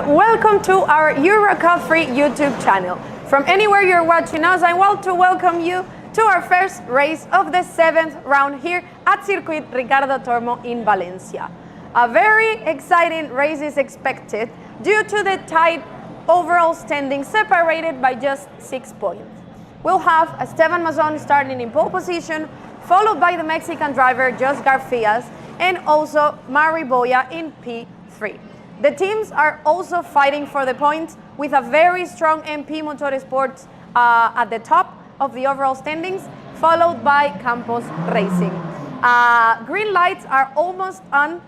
Welcome to our EUROCUP-3 YouTube channel. From anywhere you're watching us, I want to welcome you to our first race of the 7th round here at Circuit Ricardo Tormo in Valencia. A very exciting race is expected due to the tight overall standing separated by just 6 points. We'll have Esteban Mazon starting in pole position, followed by the Mexican driver Jos Garfias and also Mari Boya in P3. The teams are also fighting for the points with a very strong MP Motorsports at the top of the overall standings, followed by Campos Racing. Green lights are almost on,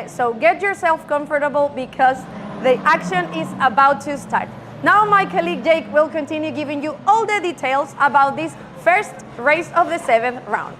so get yourself comfortable because the action is about to start. Now my colleague Jake will continue giving you all the details about this first race of the 7th round.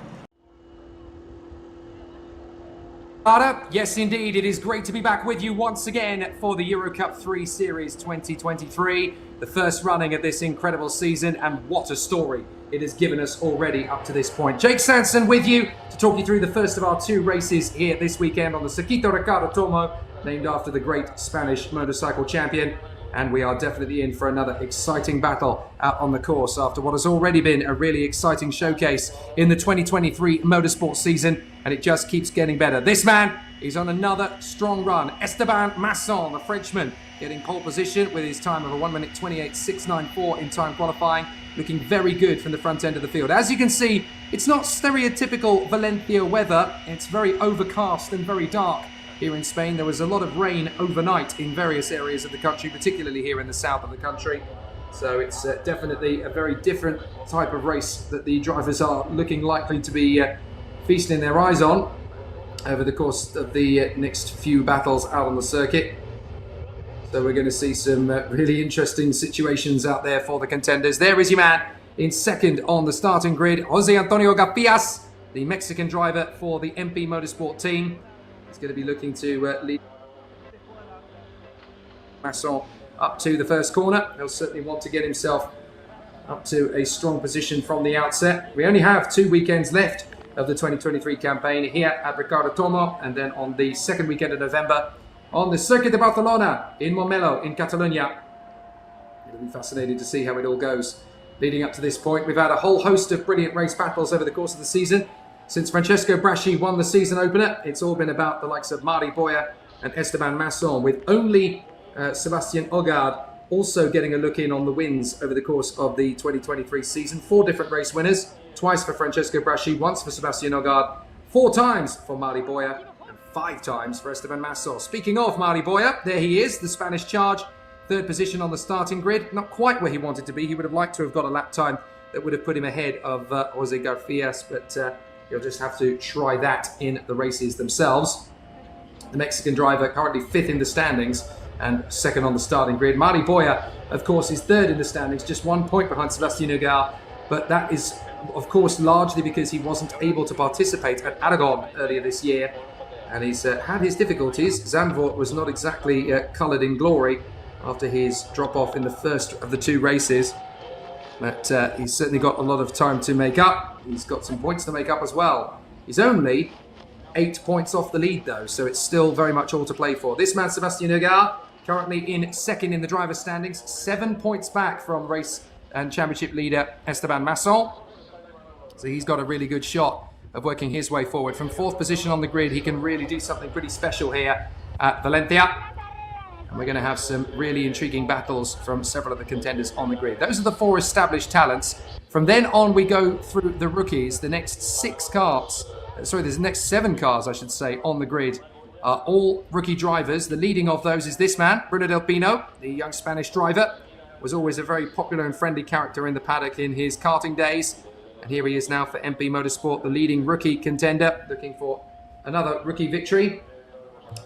Yes, indeed, it is great to be back with you once again for the EUROCUP-3 Series 2023, the first running of this incredible season, and what a story it has given us already up to this point. Jake Sanson with you to talk you through the first of our 2 races here this weekend on the Circuit Ricardo Tormo, named after the great Spanish motorcycle champion. And we are definitely in for another exciting battle out on the course after what has already been a really exciting showcase in the 2023 motorsport season, and it just keeps getting better. This man is on another strong run. Esteban Masson, the Frenchman, getting pole position with his time of a 1 minute 28.694 in time qualifying, looking very good from the front end of the field. As you can see, it's not stereotypical Valencia weather. It's very overcast and very dark. Here in Spain, there was a lot of rain overnight in various areas of the country, particularly here in the south of the country. So it's definitely a very different type of race that the drivers are looking likely to be feasting their eyes on over the course of the next few battles out on the circuit. So we're going to see some really interesting situations out there for the contenders. There is your man in second on the starting grid, Jose Antonio Garfias, the Mexican driver for the MP Motorsport team. He's going to be looking to lead Masson up to the first corner. He'll certainly want to get himself up to a strong position from the outset. We only have 2 weekends left of the 2023 campaign here at Ricardo Tormo, and then on the second weekend of November on the Circuit de Barcelona in Montmeló in Catalonia. It'll be fascinating to see how it all goes. Leading up to this point, we've had a whole host of brilliant race battles over the course of the season. Since Francesco Braschi won the season opener, it's all been about the likes of Mari Boya and Esteban Masson, with only Sebastian Ogard also getting a look in on the wins over the course of the 2023 season. 4 different race winners, twice for Francesco Braschi, once for Sebastian Ogard, 4 times for Mari Boya, and 5 times for Esteban Masson. Speaking of Mari Boya, there he is, the Spanish charge, 3rd position on the starting grid. Not quite where he wanted to be. He would have liked to have got a lap time that would have put him ahead of Jose Garfias, but you'll just have to try that in the races themselves. The Mexican driver currently 5th in the standings and 2nd on the starting grid. Mari Boya, of course, is 3rd in the standings, just 1 point behind Sebastian Ogard, but that is, of course, largely because he wasn't able to participate at Aragon earlier this year, and he's had his difficulties. Zandvoort was not exactly coloured in glory after his drop-off in the first of the 2 races. But he's certainly got a lot of time to make up. He's got some points to make up as well. He's only 8 points off the lead though, so it's still very much all to play for. This man, Sebastian Ogard, currently in 2nd in the driver's standings, 7 points back from race and championship leader Esteban Masson. So he's got a really good shot of working his way forward. From 4th position on the grid, he can really do something pretty special here at Valencia. And we're going to have some really intriguing battles from several of the contenders on the grid. Those are the 4 established talents. From then on, we go through the rookies. The next 6 cars, there's the next 7 cars, I should say, on the grid are all rookie drivers. The leading of those is this man, Bruno Del Pino, the young Spanish driver. Was always a very popular and friendly character in the paddock in his karting days. And here he is now for MP Motorsport, the leading rookie contender, looking for another rookie victory.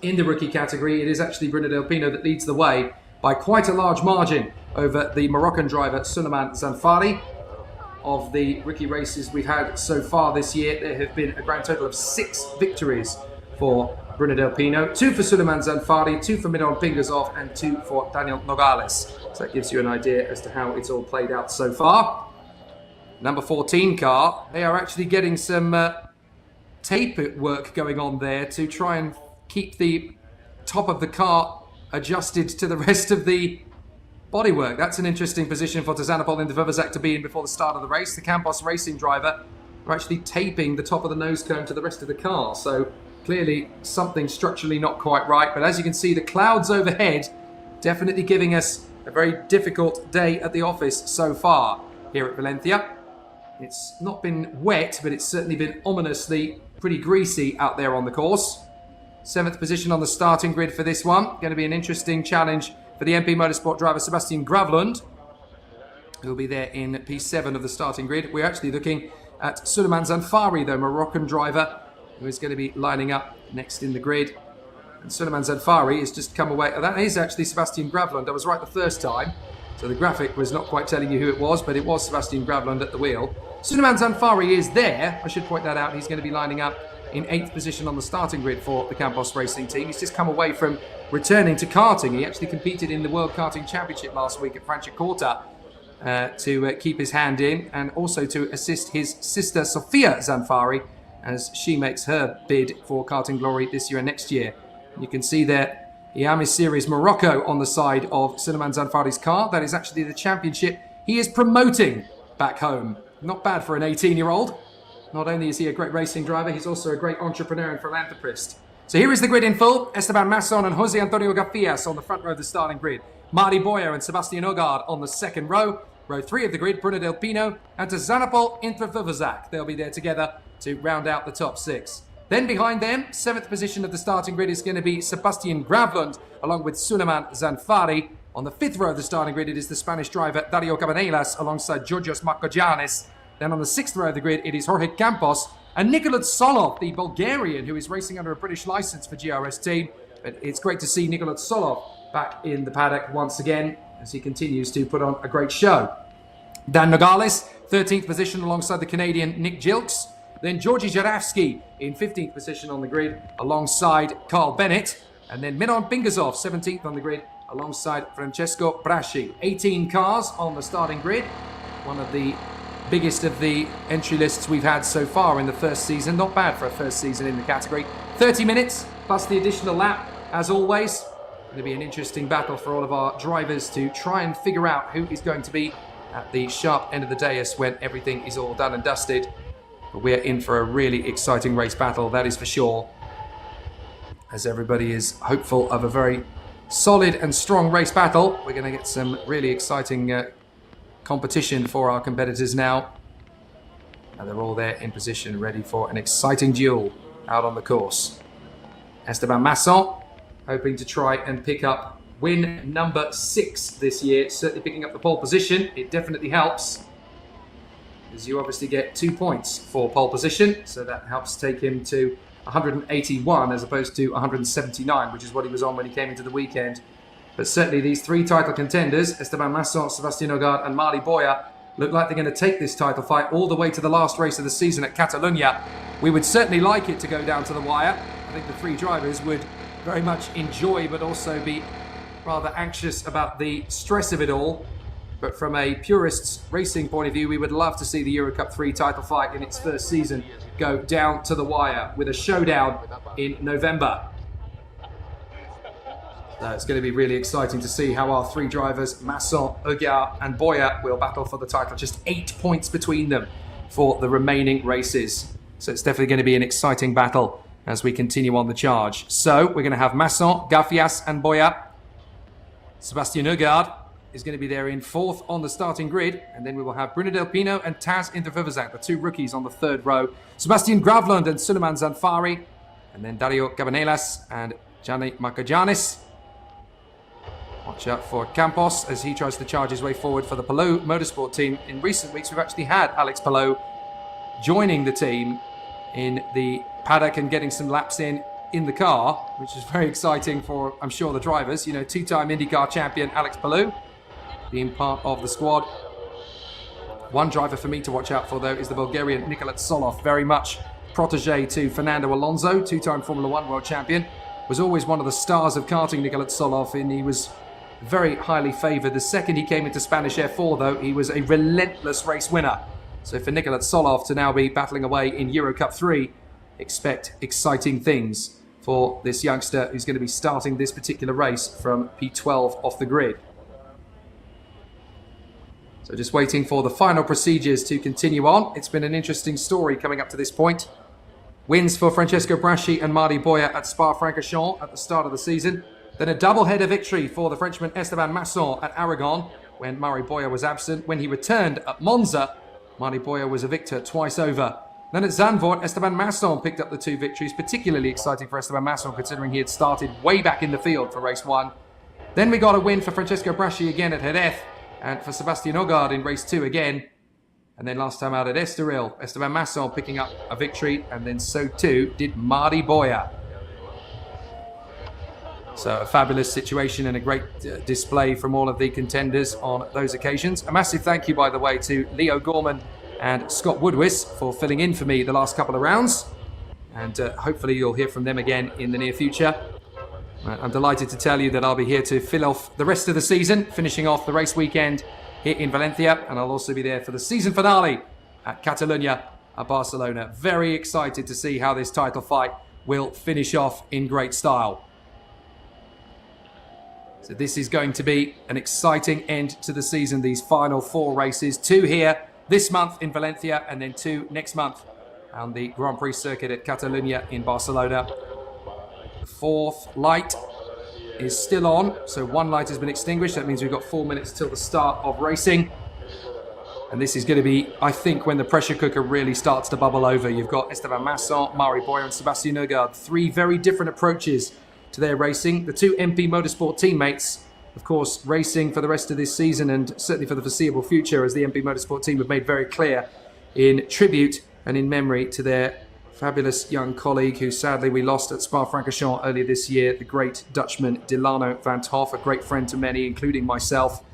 In the rookie category, it is actually Bruno Del Pino that leads the way by quite a large margin over the Moroccan driver Suleiman Zanfari. Of the rookie races we've had so far this year, there have been a grand total of 6 victories for Bruno Del Pino, 2 for Suleiman Zanfari, 2 for Miron Pingasov, and 2 for Daniel Nogales. So that gives you an idea as to how it's all played out so far. Number 14 car, they are actually getting some tape work going on there to try and keep the top of the car adjusted to the rest of the bodywork. That's an interesting position for Tzanapol and Vivazak to be in before the start of the race. The Campos racing driver are actually taping the top of the nose cone to the rest of the car. So clearly something structurally not quite right. But as you can see, the clouds overhead definitely giving us a very difficult day at the office so far here at Valencia. It's not been wet, but it's certainly been ominously pretty greasy out there on the course. 7th position on the starting grid for this one. Going to be an interesting challenge for the MP Motorsport driver Sebastian Gravlund, who'll be there in P7 of the starting grid. We're actually looking at Suleiman Zanfari, the Moroccan driver, who is going to be lining up next in the grid. And Suleiman Zanfari has just come away. That is actually Sebastian Gravlund. I was right the first time. So the graphic was not quite telling you who it was, but it was Sebastian Gravlund at the wheel. Suleiman Zanfari is there. I should point that out. He's going to be lining up in 8th position on the starting grid for the Campos racing team. He's just come away from returning to karting. He actually competed in the World Karting Championship last week at Franciacorta to keep his hand in, and also to assist his sister Sofia Zanfari as she makes her bid for karting glory this year and next year. You can see there Iamis Series Morocco on the side of Suleiman Zanfari's car. That is actually the championship he is promoting back home. Not bad for an 18-year-old. Not only is he a great racing driver, he's also a great entrepreneur and philanthropist. So here is the grid in full. Esteban Masson and Jose Antonio Garfias on the front row of the starting grid. Mari Boyer and Sebastian Ogard on the second row. Row 3 of the grid, Bruno Del Pino and Tzanapol Vivazak. They'll be there together to round out the top 6. Then behind them, 7th position of the starting grid is going to be Sebastian Gravlund along with Suleiman Zanfari. On the 5th row of the starting grid, it is the Spanish driver Dario Cabanelas alongside Georgios Markogiannis. Then on the 6th row of the grid, it is Jorge Campos and Nicolas Solov, the Bulgarian, who is racing under a British license for GRS team. But it's great to see Nicolas Solov back in the paddock once again as he continues to put on a great show. Dan Nogales, 13th position alongside the Canadian Nick Gilks. Then Georgi Jaravsky in 15th position on the grid alongside Carl Bennett. And then Miron Pingasov, 17th on the grid alongside Francesco Braschi. 18 cars on the starting grid. One of the biggest of the entry lists we've had so far in the first season. Not bad for a first season in the category. 30 minutes plus the additional lap, as always. Going to be an interesting battle for all of our drivers to try and figure out who is going to be at the sharp end of the dais when everything is all done and dusted. But we're in for a really exciting race battle, that is for sure. As everybody is hopeful of a very solid and strong race battle. We're going to get some really exciting competition for our competitors now. And they're all there in position, ready for an exciting duel out on the course. Esteban Masson hoping to try and pick up win number 6 this year. Certainly picking up the pole position. It definitely helps, as you obviously get 2 points for pole position. So that helps take him to 181 as opposed to 179, which is what he was on when he came into the weekend. But certainly these 3 title contenders, Esteban Masson, Sebastian Ogard and Mari Boyer, look like they're going to take this title fight all the way to the last race of the season at Catalunya. We would certainly like it to go down to the wire. I think the 3 drivers would very much enjoy but also be rather anxious about the stress of it all. But from a purist's racing point of view, we would love to see the EUROCUP-3 title fight in its first season go down to the wire with a showdown in November. So it's going to be really exciting to see how our 3 drivers, Masson, Ogard and Boyer, will battle for the title. Just 8 points between them for the remaining races. So it's definitely going to be an exciting battle as we continue on the charge. So we're going to have Masson, Garfias and Boyer Sebastian Øgaard is going to be there in 4th on the starting grid. And then we will have Bruno Del Pino and Taz Intervivazak, the 2 rookies on the 3rd row. Sebastian Gravlund and Suleiman Zanfari. And then Dario Cabanelas and Gianni Makajanis. Watch out for Campos as he tries to charge his way forward for the Palou Motorsport team. In recent weeks, we've actually had Alex Palou joining the team in the paddock and getting some laps in the car, which is very exciting for, I'm sure, the drivers. You know, 2-time IndyCar champion Alex Palou being part of the squad. One driver for me to watch out for, though, is the Bulgarian Nicolas Solov, very much protege to Fernando Alonso, 2-time Formula 1 world champion. Was always one of the stars of karting, Nicolas Solov, and he was very highly favoured. The second he came into Spanish F4, though, he was a relentless race winner. So for Nicolas Solov to now be battling away in EUROCUP-3, expect exciting things for this youngster who's going to be starting this particular race from P12 off the grid. So just waiting for the final procedures to continue on. It's been an interesting story coming up to this point. Wins for Francesco Braschi and Mari Boya at Spa-Francorchamps at the start of the season. Then a double-header victory for the Frenchman Esteban Masson at Aragon when Mari Boya was absent. When he returned at Monza, Mari Boya was a victor twice over. Then at Zandvoort, Esteban Masson picked up the 2 victories, particularly exciting for Esteban Masson considering he had started way back in the field for race 1. Then we got a win for Francesco Braschi again at Jerez and for Sebastian Øgaard in race 2 again. And then last time out at Estoril, Esteban Masson picking up a victory, and then so too did Mari Boya. So a fabulous situation and a great display from all of the contenders on those occasions. A massive thank you, by the way, to Leo Gorman and Scott Woodwis for filling in for me the last couple of rounds. And hopefully you'll hear from them again in the near future. I'm delighted to tell you that I'll be here to fill off the rest of the season, finishing off the race weekend here in Valencia. And I'll also be there for the season finale at Catalunya at Barcelona. Very excited to see how this title fight will finish off in great style. So this is going to be an exciting end to the season, these final 4 races. 2 here this month in Valencia and then 2 next month on the Grand Prix circuit at Catalunya in Barcelona. The 4th light is still on, so 1 light has been extinguished. That means we've got 4 minutes till the start of racing. And this is going to be, I think, when the pressure cooker really starts to bubble over. You've got Esteban Masson, Mari Boya and Sebastian Øgaard. 3 very different approaches to their racing. The 2 MP Motorsport teammates, of course, racing for the rest of this season and certainly for the foreseeable future, as the MP Motorsport team have made very clear, in tribute and in memory to their fabulous young colleague who sadly we lost at Spa-Francorchamps earlier this year, the great Dutchman Delano van 't Hoff, a great friend to many, including myself.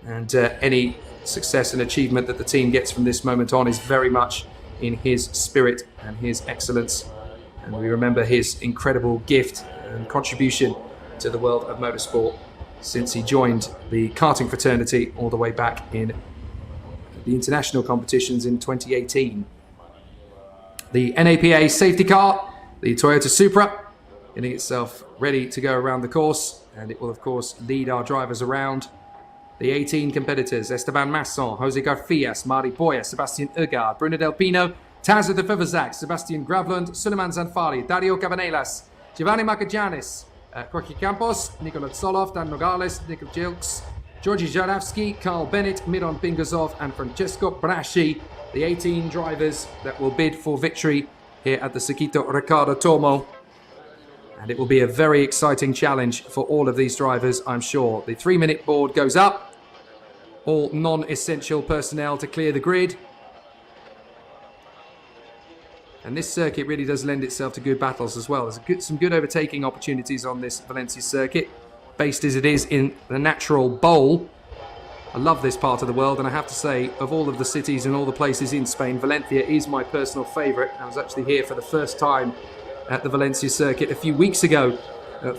And any success and achievement that the team gets from this moment on is very much in his spirit and his excellence. And we remember his incredible gift and contribution to the world of motorsport since he joined the karting fraternity all the way back in the international competitions in 2018. The NAPA safety car, the Toyota Supra, getting itself ready to go around the course, and it will of course lead our drivers around. The 18 competitors: Esteban Masson, Jose Garfias, Mari Boya, Sebastian Øgaard, Bruno Del Pino, Taz Intervivazak, Sebastian Gravlund, Suleiman Zanfari, Dario Cabanelas, Giovanni Makajanis, Jorge Campos, Nicolas Solov, Dan Nogales, Nico Gilks, Georgi Jaravsky, Carl Bennett, Miron Pingazov and Francesco Braschi, the 18 drivers that will bid for victory here at the Circuito Ricardo Tormo. And it will be a very exciting challenge for all of these drivers, I'm sure. The 3-minute board goes up. All non-essential personnel to clear the grid. And this circuit really does lend itself to good battles as well. There's some good overtaking opportunities on this Valencia circuit, based as it is in the natural bowl. I love this part of the world, and I have to say, of all of the cities and all the places in Spain, Valencia is my personal favourite. I was actually here for the first time at the Valencia circuit a few weeks ago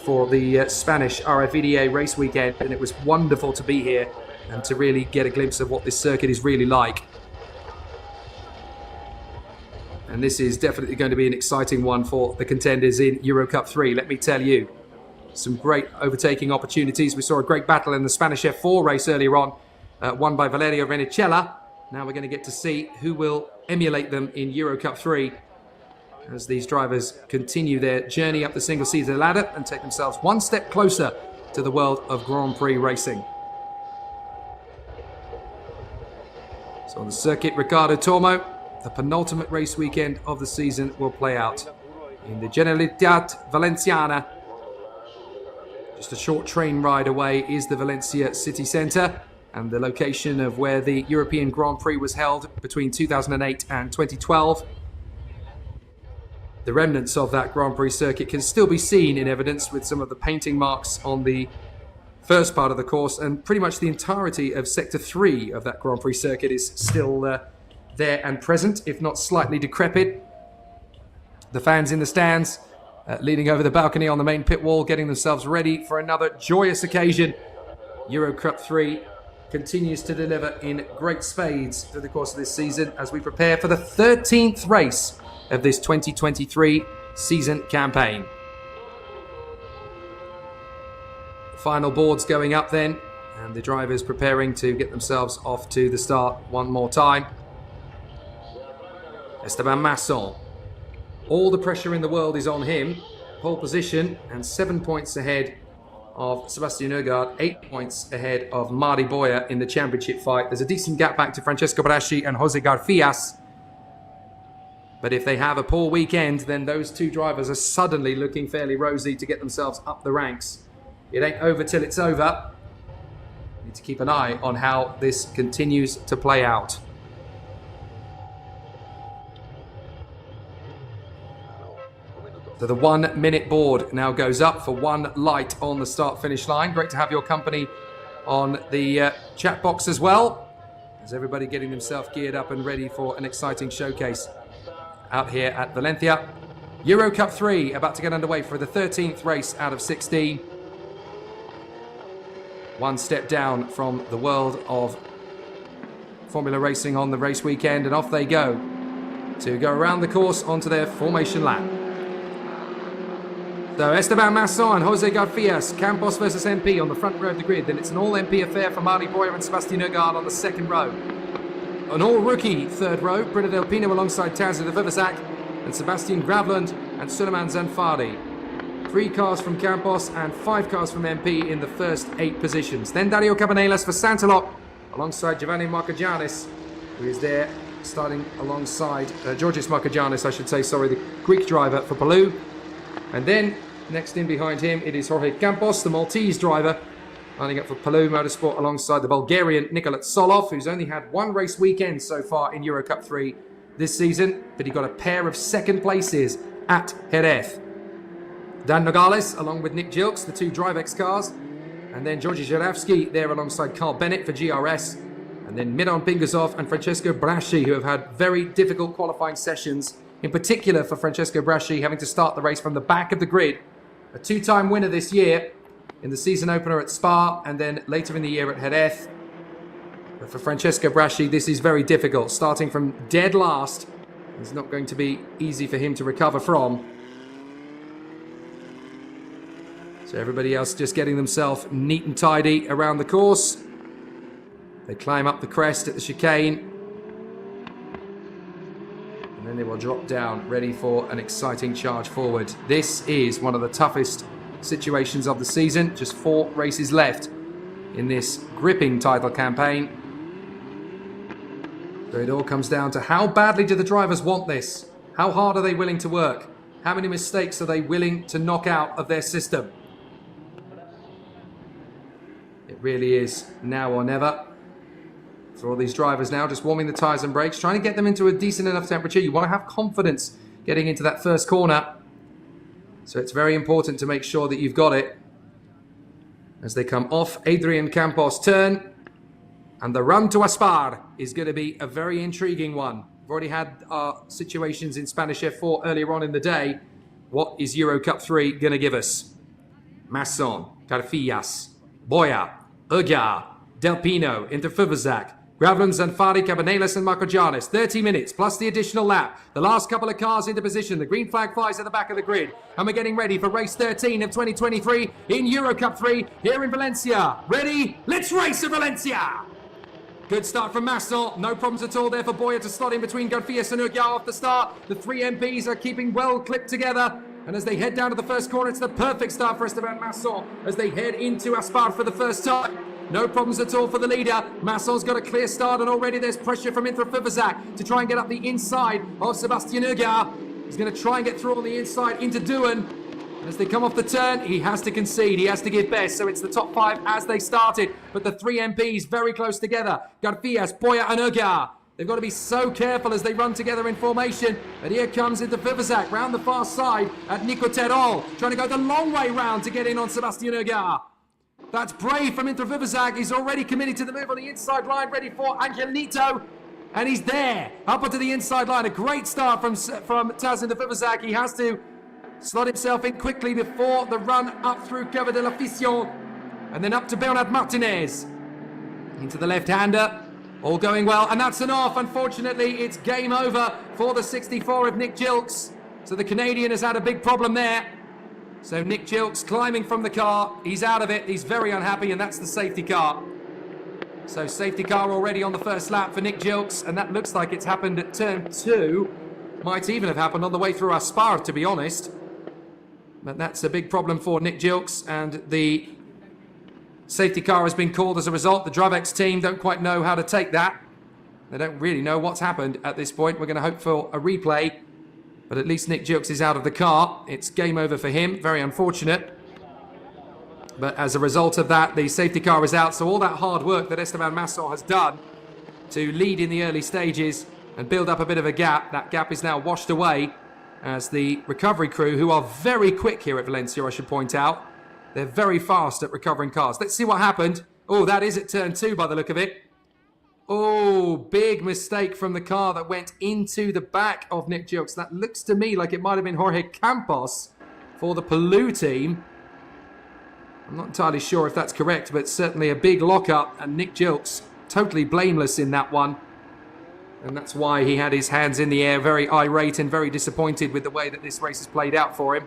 for the Spanish RFIDA race weekend, and it was wonderful to be here and to really get a glimpse of what this circuit is really like. And this is definitely going to be an exciting one for the contenders in EuroCup-3, let me tell you. Some great overtaking opportunities. We saw a great battle in the Spanish F4 race earlier on, won by Valerio Renicella. Now we're going to get to see who will emulate them in EuroCup-3 as these drivers continue their journey up the single-seater ladder and take themselves one step closer to the world of Grand Prix racing. So on the circuit, Ricardo Tormo, the penultimate race weekend of the season will play out in the Generalitat Valenciana. Just a short train ride away is the Valencia city centre and the location of where the European Grand Prix was held between 2008 and 2012. The remnants of that Grand Prix circuit can still be seen in evidence with some of the painting marks on the first part of the course, and pretty much the entirety of Sector 3 of that Grand Prix circuit is still there and present, if not slightly decrepit. The fans in the stands leaning over the balcony on the main pit wall, getting themselves ready for another joyous occasion. EUROCUP-3 continues to deliver in great spades through the course of this season as we prepare for the 13th race of this 2023 season campaign. The final boards going up then, and the drivers preparing to get themselves off to the start one more time. Esteban Masson. All the pressure in the world is on him. Pole position and 7 points ahead of Sebastian Oegaard, 8 points ahead of Mari Boya in the championship fight. There's a decent gap back to Francesco Braschi and Jose Garfias. But if they have a poor weekend, then those two drivers are suddenly looking fairly rosy to get themselves up the ranks. It ain't over till it's over. We need to keep an eye on how this continues to play out. So the 1 minute board now goes up for one light on the start-finish line. Great to have your company on the chat box as well. As everybody getting themselves geared up and ready for an exciting showcase out here at Valencia. EUROCUP-3 about to get underway for the 13th race out of 16. One step down from the world of Formula racing on the race weekend, and off they go to go around the course onto their formation lap. So Esteban Masson and Jose Garfias, Campos versus MP on the front row of the grid. Then it's an all-MP affair for Mari Boya and Sebastian Oegaard on the second row. An all-rookie third row, Brita Del Pino alongside Taz de Vivazak and Sebastian Gravland and Suleiman Zanfari. 3 cars from Campos and 5 cars from MP in the first 8 positions. Then Dario Cabanelas for Santalok alongside Giovanni Marcogiannis, who is there starting alongside Georgios Marcogiannis, I should say, sorry, the Greek driver for Palou. And then next in behind him, it is Jorge Campos, the Maltese driver, lining up for Palou Motorsport alongside the Bulgarian Nicolas Solov, who's only had 1 race weekend so far in EUROCUP-3 this season, but he got a pair of second places at Jerez. Dan Nogales, along with Nick Gilks, the 2 DriveX cars, and then Georgi Żurawski there alongside Carl Bennett for GRS, and then Miron Pingazov and Francesco Braschi, who have had very difficult qualifying sessions, in particular for Francesco Braschi having to start the race from the back of the grid. A 2-time winner this year in the season opener at Spa and then later in the year at Jerez. But for Francesco Braschi, this is very difficult. Starting from dead last is not going to be easy for him to recover from. So everybody else just getting themselves neat and tidy around the course. They climb up the crest at the chicane. And then they will drop down, ready for an exciting charge forward. This is one of the toughest situations of the season. Just 4 races left in this gripping title campaign. So it all comes down to how badly do the drivers want this? How hard are they willing to work? How many mistakes are they willing to knock out of their system? It really is now or never. For all these drivers now, just warming the tyres and brakes, trying to get them into a decent enough temperature. You want to have confidence getting into that first corner. So it's very important to make sure that you've got it. As they come off Adrian Campos' turn. And the run to Aspar is going to be a very intriguing one. We've already had situations in Spanish F4 earlier on in the day. What is EUROCUP-3 going to give us? Masson, Garfias, Boya, Oegaard, Del Pino, Interfivazak, Gravland, Zanfari, Cabanelas and Marcogiannis. 30 minutes plus the additional lap. The last couple of cars into position. The green flag flies at the back of the grid. And we're getting ready for race 13 of 2023 in EUROCUP-3 here in Valencia. Ready? Let's race in Valencia! Good start from Masson. No problems at all there for Boya to slot in between Garfias and Oegaard off the start. The 3 MPs are keeping well clipped together. And as they head down to the first corner, it's the perfect start for Esteban Masson as they head into Aspar for the first time. No problems at all for the leader. Masson's got a clear start, and already there's pressure from Intra Fivazak to try and get up the inside of Sebastian Ugar. He's going to try and get through on the inside into Duen. And as they come off the turn, he has to concede. He has to give best. So it's the top 5 as they started. But the 3 MPs very close together. Garfias, Boya and Ugar. They've got to be so careful as they run together in formation. But here comes into Fivazak round the far side at Nico Terol, trying to go the long way round to get in on Sebastian Ugar. That's brave from Intra Fivazak. He's already committed to the move on the inside line, ready for Angel Nito. And he's there, up onto the inside line. A great start from Taz Intra Fivazak. He has to slot himself in quickly before the run up through Cover de la Fission. And then up to Bernard Martinez. Into the left-hander. All going well, and that's an off. Unfortunately, it's game over for the 64 of Nick Gilks. So the Canadian has had a big problem there. So Nick Gilks climbing from the car. He's out of it. He's very unhappy, and that's the safety car. So safety car already on the first lap for Nick Gilks, and that looks like it's happened at turn 2. Might even have happened on the way through Aspar, to be honest. But that's a big problem for Nick Gilks, and the safety car has been called as a result. The Dravex team don't quite know how to take that. They don't really know what's happened at this point. We're going to hope for a replay. But at least Nick Gilks is out of the car. It's game over for him. Very unfortunate. But as a result of that, the safety car is out. So all that hard work that Esteban Masson has done to lead in the early stages and build up a bit of a gap, that gap is now washed away as the recovery crew, who are very quick here at Valencia, I should point out, they're very fast at recovering cars. Let's see what happened. Oh, that is at turn 2 by the look of it. Oh, big mistake from the car that went into the back of Nick Gilks. That looks to me like it might have been Jorge Campos for the Palou team. I'm not entirely sure if that's correct, but certainly a big lockup, and Nick Gilks totally blameless in that one. And that's why he had his hands in the air, very irate and very disappointed with the way that this race has played out for him.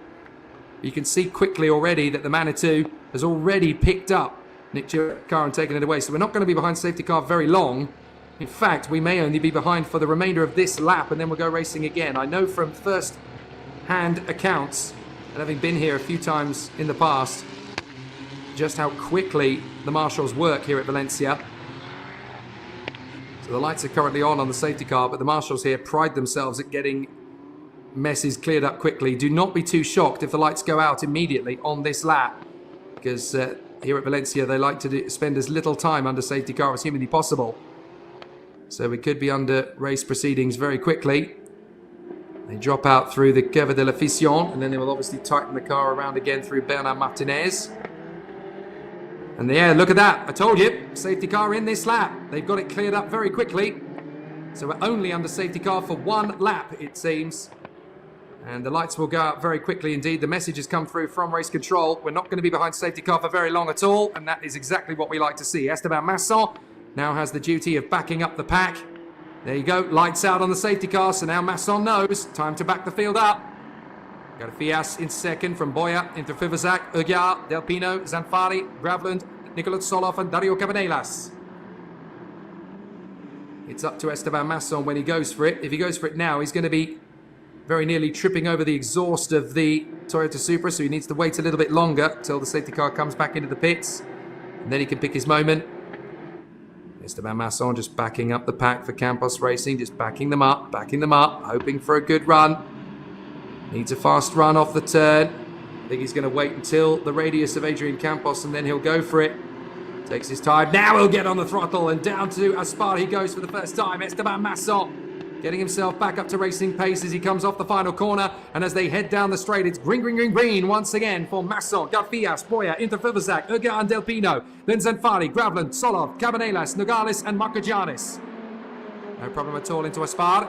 You can see quickly already that the Manitou has already picked up Nick Gilks' car and taken it away. So we're not going to be behind safety car very long. In fact, we may only be behind for the remainder of this lap, and then we'll go racing again. I know from first-hand accounts, and having been here a few times in the past, just how quickly the marshals work here at Valencia. So the lights are currently on the safety car, but the marshals here pride themselves at getting messes cleared up quickly. Do not be too shocked if the lights go out immediately on this lap, because here at Valencia they like to spend as little time under safety car as humanly possible. So we could be under race proceedings very quickly. They drop out through the Cover de la Fission, and then they will obviously tighten the car around again through Bernard Martinez. And yeah, look at that. I told you, safety car in this lap. They've got it cleared up very quickly. So we're only under safety car for one lap, it seems. And the lights will go out very quickly indeed. The message has come through from race control. We're not going to be behind safety car for very long at all. And that is exactly what we like to see. Esteban Masson now has the duty of backing up the pack. There you go. Lights out on the safety car. So now Masson knows. Time to back the field up. Garfias in second from Boya into Fivazak, Ugar, Del Pino, Zanfari, Gravland, Nicolas Soloff and Dario Cabanelas. It's up to Esteban Masson when he goes for it. If he goes for it now, he's going to be very nearly tripping over the exhaust of the Toyota Supra, so he needs to wait a little bit longer till the safety car comes back into the pits, and then he can pick his moment. Esteban Masson just backing up the pack for Campos Racing, just backing them up, hoping for a good run. Needs a fast run off the turn. I think he's going to wait until the radius of Adrian Campos, and then he'll go for it. Takes his time. Now he'll get on the throttle, and down to Aspar he goes for the first time. Esteban Masson getting himself back up to racing pace as he comes off the final corner. And as they head down the straight, it's green, green, green, green once again for Masson, Garfias, Boya, Interfivazak, Ugar and Del Pino, then Zanfari, Gravland, Solov, Cabanelas, Nogales and Marcogianis. No problem at all into Aspar.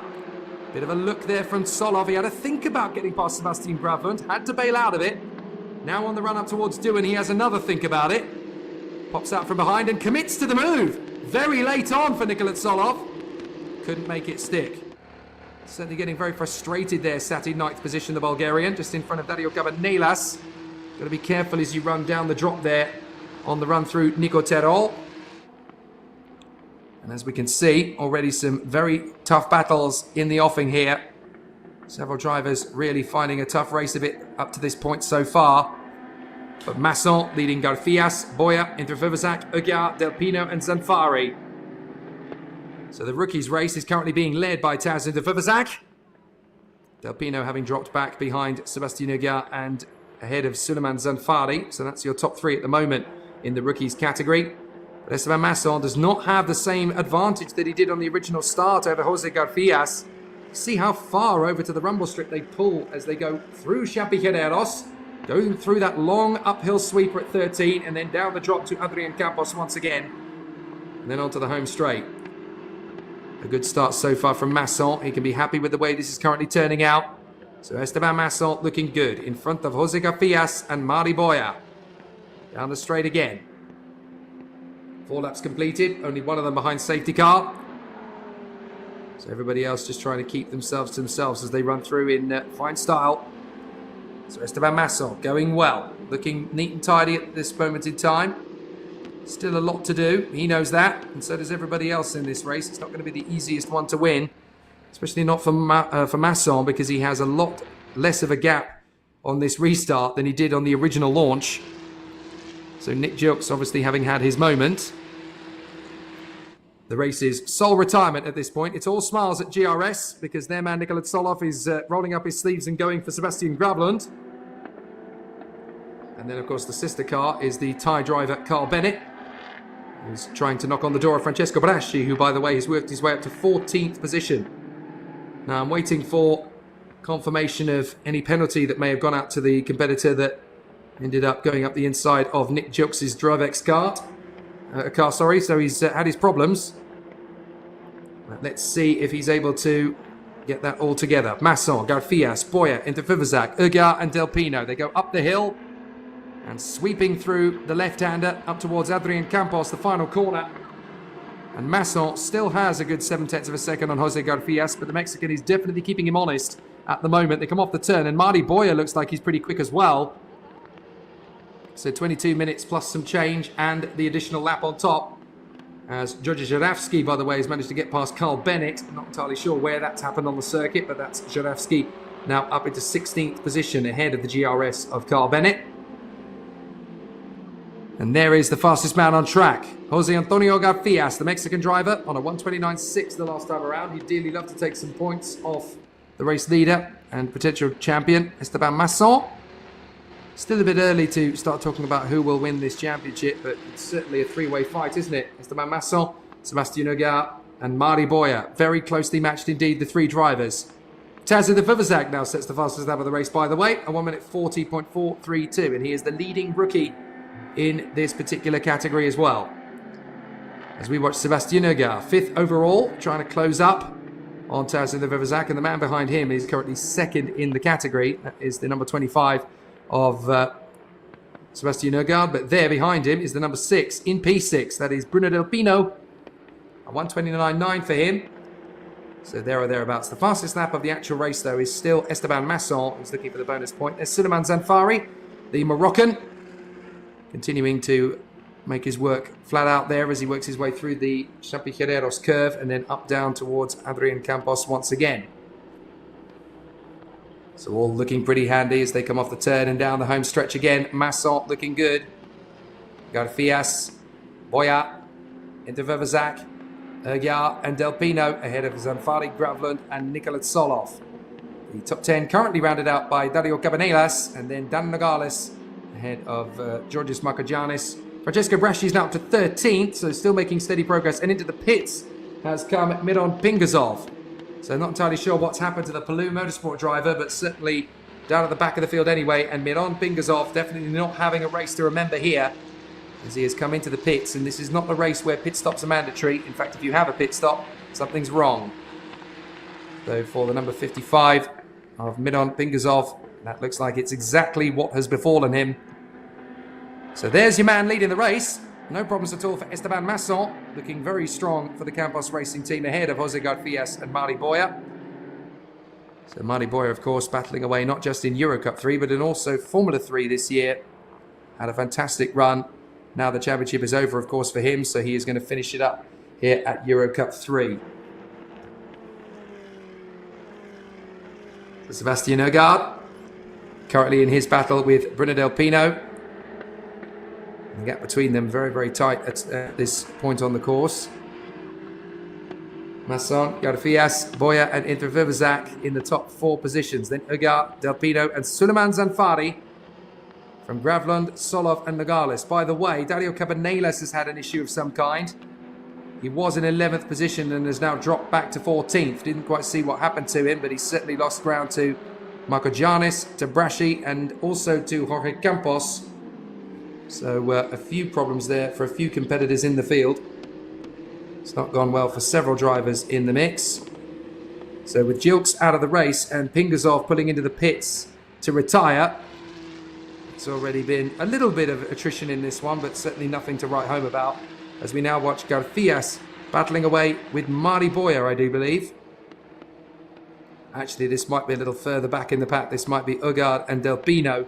Bit of a look there from Solov. He had to think about getting past Sebastian Gravland, had to bail out of it. Now on the run up towards Duen, he has another think about it. Pops out from behind and commits to the move. Very late on for Nicolas Solov. Couldn't make it stick. Certainly getting very frustrated there, sat in 9th position, the Bulgarian, just in front of Dario Cabanelas. Got to be careful as you run down the drop there on the run through Nico Terol. And as we can see, already some very tough battles in the offing here. Several drivers really finding a tough race of it up to this point so far. But Masson leading Garfias, Boya, Intervivazak, Ugar, Del Pino and Zanfari. So the rookies race is currently being led by Taz Intervivazak. Del Pino having dropped back behind Sebastian Ugar and ahead of Suleiman Zanfari. So that's your top three at the moment in the rookies category. But Esteban Masson does not have the same advantage that he did on the original start over Jose Garfias. See how far over to the rumble strip they pull as they go through Champiqueros, going through that long uphill sweeper at 13 and then down the drop to Adrian Campos once again. And then onto the home straight. A good start so far from Masson. He can be happy with the way this is currently turning out. So Esteban Masson looking good in front of Jose Garfias and Mari Boya. Down the straight again. 4 laps completed, only one of them behind safety car. So everybody else just trying to keep themselves to themselves as they run through in fine style. So Esteban Masson going well, looking neat and tidy at this moment in time. Still a lot to do, he knows that, and so does everybody else in this race. It's not going to be the easiest one to win, especially not for Masson, because he has a lot less of a gap on this restart than he did on the original launch. So Nick Jukes obviously having had his moment. The race is sole retirement at this point. It's all smiles at GRS because their man Nikolaj Solov is rolling up his sleeves and going for Sebastian Gravlund. And then, of course, the sister car is the Thai driver Carl Bennett, who's trying to knock on the door of Francesco Braschi, who, by the way, has worked his way up to 14th position. Now, I'm waiting for confirmation of any penalty that may have gone out to the competitor that ended up going up the inside of Nick Jukes' Drivex car. So he's had his problems. Let's see if he's able to get that all together. Masson, Garfias, Boya, Interfivazak, Ugar and Del Pino. They go up the hill and sweeping through the left-hander up towards Adrian Campos, the final corner. And Masson still has a good 7/10 of a second on Jose Garfias, but the Mexican is definitely keeping him honest at the moment. They come off the turn and Mari Boya looks like he's pretty quick as well. So 22 minutes plus some change and the additional lap on top. As Georgi Żurawski, by the way, has managed to get past Carl Bennett. I'm not entirely sure where that's happened on the circuit, but that's Żurawski now up into 16th position ahead of the GRS of Carl Bennett. And there is the fastest man on track, Jose Antonio Garfias, the Mexican driver, on a 1:29.6 the last time around. He'd dearly love to take some points off the race leader and potential champion, Esteban Masson. Still a bit early to start talking about who will win this championship, but it's certainly a three-way fight, isn't it? Esteban Masson, Sebastian Ugar and Mari Boya. Very closely matched indeed, the three drivers. Taz Intervivazak now sets the fastest lap of the race, by the way, a 1:40.432, and he is the leading rookie in this particular category as well. As we watch Sebastian Ugar, 5th overall, trying to close up on Taz Intervivazak, and the man behind him is currently 2nd in the category. That is the number 25 of Sebastian Ugar, but there behind him is the number 6 in P6. That is Bruno Del Pino, a 1:29.9 for him. So there or thereabouts. The fastest lap of the actual race, though, is still Esteban Masson, who's looking for the bonus point. There's Suleiman Zanfari, the Moroccan, continuing to make his work flat out there as he works his way through the Champiqueros curve and then up down towards Adrian Campos once again. So all looking pretty handy as they come off the turn and down the home stretch again. Masson looking good. Garfias, Boya, Intervivazak, Ugar and Del Pino ahead of Zanfari, Gravlund and Nikolaj Solov. The top 10 currently rounded out by Dario Cabanelas and then Dan Nogales ahead of Georgios Markogiannis. Francesco Braschi is now up to 13th, so still making steady progress. And into the pits has come Miron Pingazov. So not entirely sure what's happened to the Palou Motorsport driver, but certainly down at the back of the field anyway. And Miron Pingazov definitely not having a race to remember here as he has come into the pits. And this is not a race where pit stops are mandatory. In fact, if you have a pit stop, something's wrong. So for the number 55 of Miron Pingazov, that looks like it's exactly what has befallen him. So there's your man leading the race. No problems at all for Esteban Masson, looking very strong for the Campos Racing team ahead of Jose Garfias and Mari Boya. So Mari Boya, of course, battling away not just in EUROCUP-3, but in also Formula 3 this year. Had a fantastic run. Now the championship is over, of course, for him, so he is going to finish it up here at EUROCUP-3. Sebastian Oegaard, currently in his battle with Bruno Del Pino. The gap between them very, very tight at this point on the course. Masson, Garfias, Boya and Intervivazak in the top 4 positions. Then Oegaard, Del Pino and Suleiman Zanfari from Gravlund, Solov and Nogales. By the way, Dario Cabanillas has had an issue of some kind. He was in 11th position and has now dropped back to 14th. Didn't quite see what happened to him, but he certainly lost ground to Marco Giannis, to Braschi and also to Jorge Campos. So a few problems there for a few competitors in the field. It's not gone well for several drivers in the mix. So with Gilks out of the race and Pingasov pulling into the pits to retire, it's already been a little bit of attrition in this one, but certainly nothing to write home about, as we now watch Garfias battling away with Mari Boya, I do believe. Actually, this might be a little further back in the pack. This might be Oegaard and Del Pino,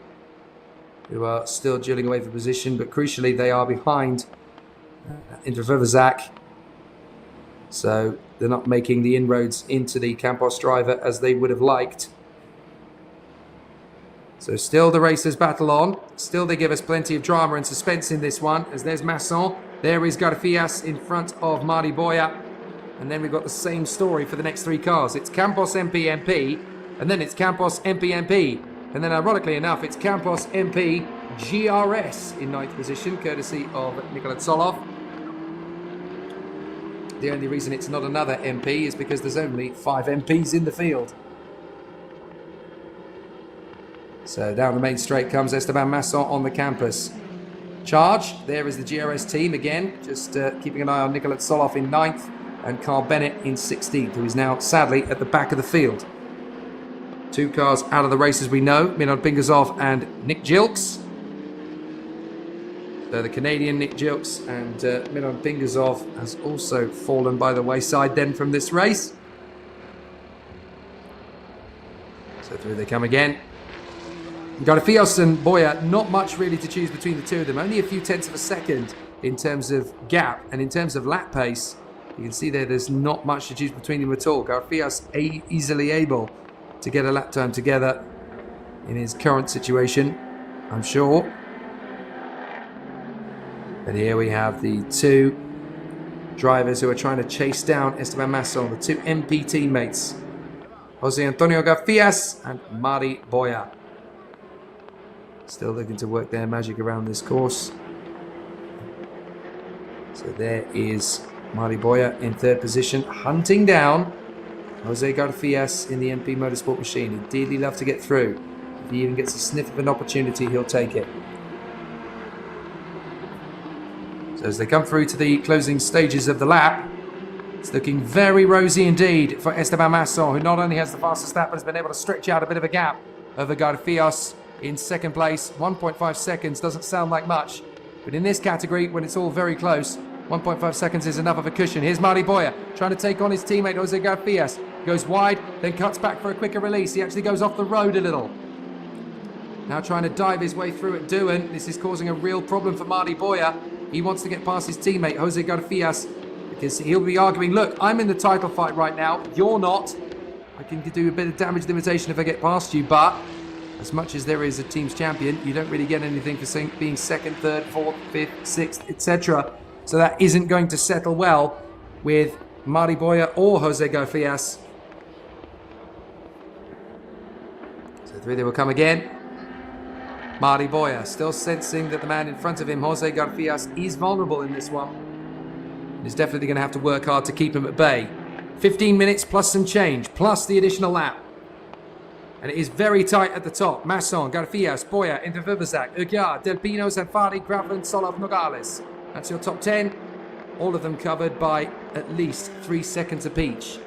who are still dueling away for position, but crucially they are behind Intervivazak. So they're not making the inroads into the Campos driver as they would have liked. So still the racers battle on. Still they give us plenty of drama and suspense in this one, as there's Masson. There is Garfias in front of Mari Boya. And then we've got the same story for the next 3 cars. It's Campos MP MP, and then it's Campos MP MP. And then ironically enough, it's Campos MP GRS in 9th position, courtesy of Nikola Tsolov. The only reason it's not another MP is because there's only 5 MPs in the field. So down the main straight comes Esteban Masson on the campus. Charge, there is the GRS team again, just keeping an eye on Nikola Tsolov in 9th and Carl Bennett in 16th, who is now sadly at the back of the field. 2 cars out of the race as we know, Milan Pingasov and Nick Gilks. So the Canadian Nick Gilks and Milan Pingasov has also fallen by the wayside then from this race. So through they come again. Garfias and Boya, not much really to choose between the two of them. Only a few tenths of a second in terms of gap, and in terms of lap pace, you can see there's not much to choose between them at all. Garfias easily able to get a lap time together in his current situation, I'm sure. And here we have the 2 drivers who are trying to chase down Esteban Masson, the 2 MP teammates, Jose Antonio Garfias and Mari Boya. Still looking to work their magic around this course. So there is Mari Boya in 3rd position, hunting down Jose Garfias in the MP Motorsport machine. He'd dearly love to get through. If he even gets a sniff of an opportunity, he'll take it. So as they come through to the closing stages of the lap, it's looking very rosy indeed for Esteban Masson, who not only has the fastest lap, but has been able to stretch out a bit of a gap over Garfias in 2nd place. 1.5 seconds doesn't sound like much, but in this category, when it's all very close, 1.5 seconds is enough of a cushion. Here's Mari Boya trying to take on his teammate Jose Garfias. Goes wide, then cuts back for a quicker release. He actually goes off the road a little. Now trying to dive his way through at Doohan. This is causing a real problem for Mari Boya. He wants to get past his teammate Jose Garfias, because he'll be arguing, look, I'm in the title fight right now, you're not. I can do a bit of damage limitation if I get past you, but as much as there is a team's champion, you don't really get anything for being 2nd, 3rd, 4th, 5th, 6th, etc. So that isn't going to settle well with Mari Boya or Jose Garfias. So 3 they will come again. Mari Boya still sensing that the man in front of him, Jose Garfias, is vulnerable in this one. And is definitely going to have to work hard to keep him at bay. 15 minutes plus some change, plus the additional lap. And it is very tight at the top. Masson, Garfias, Boya, Intervivazak, Oegaard, Del Pino, Zanfari, Gravlund, Solov, Nogales. That's your top 10. All of them covered by at least 3 seconds apiece.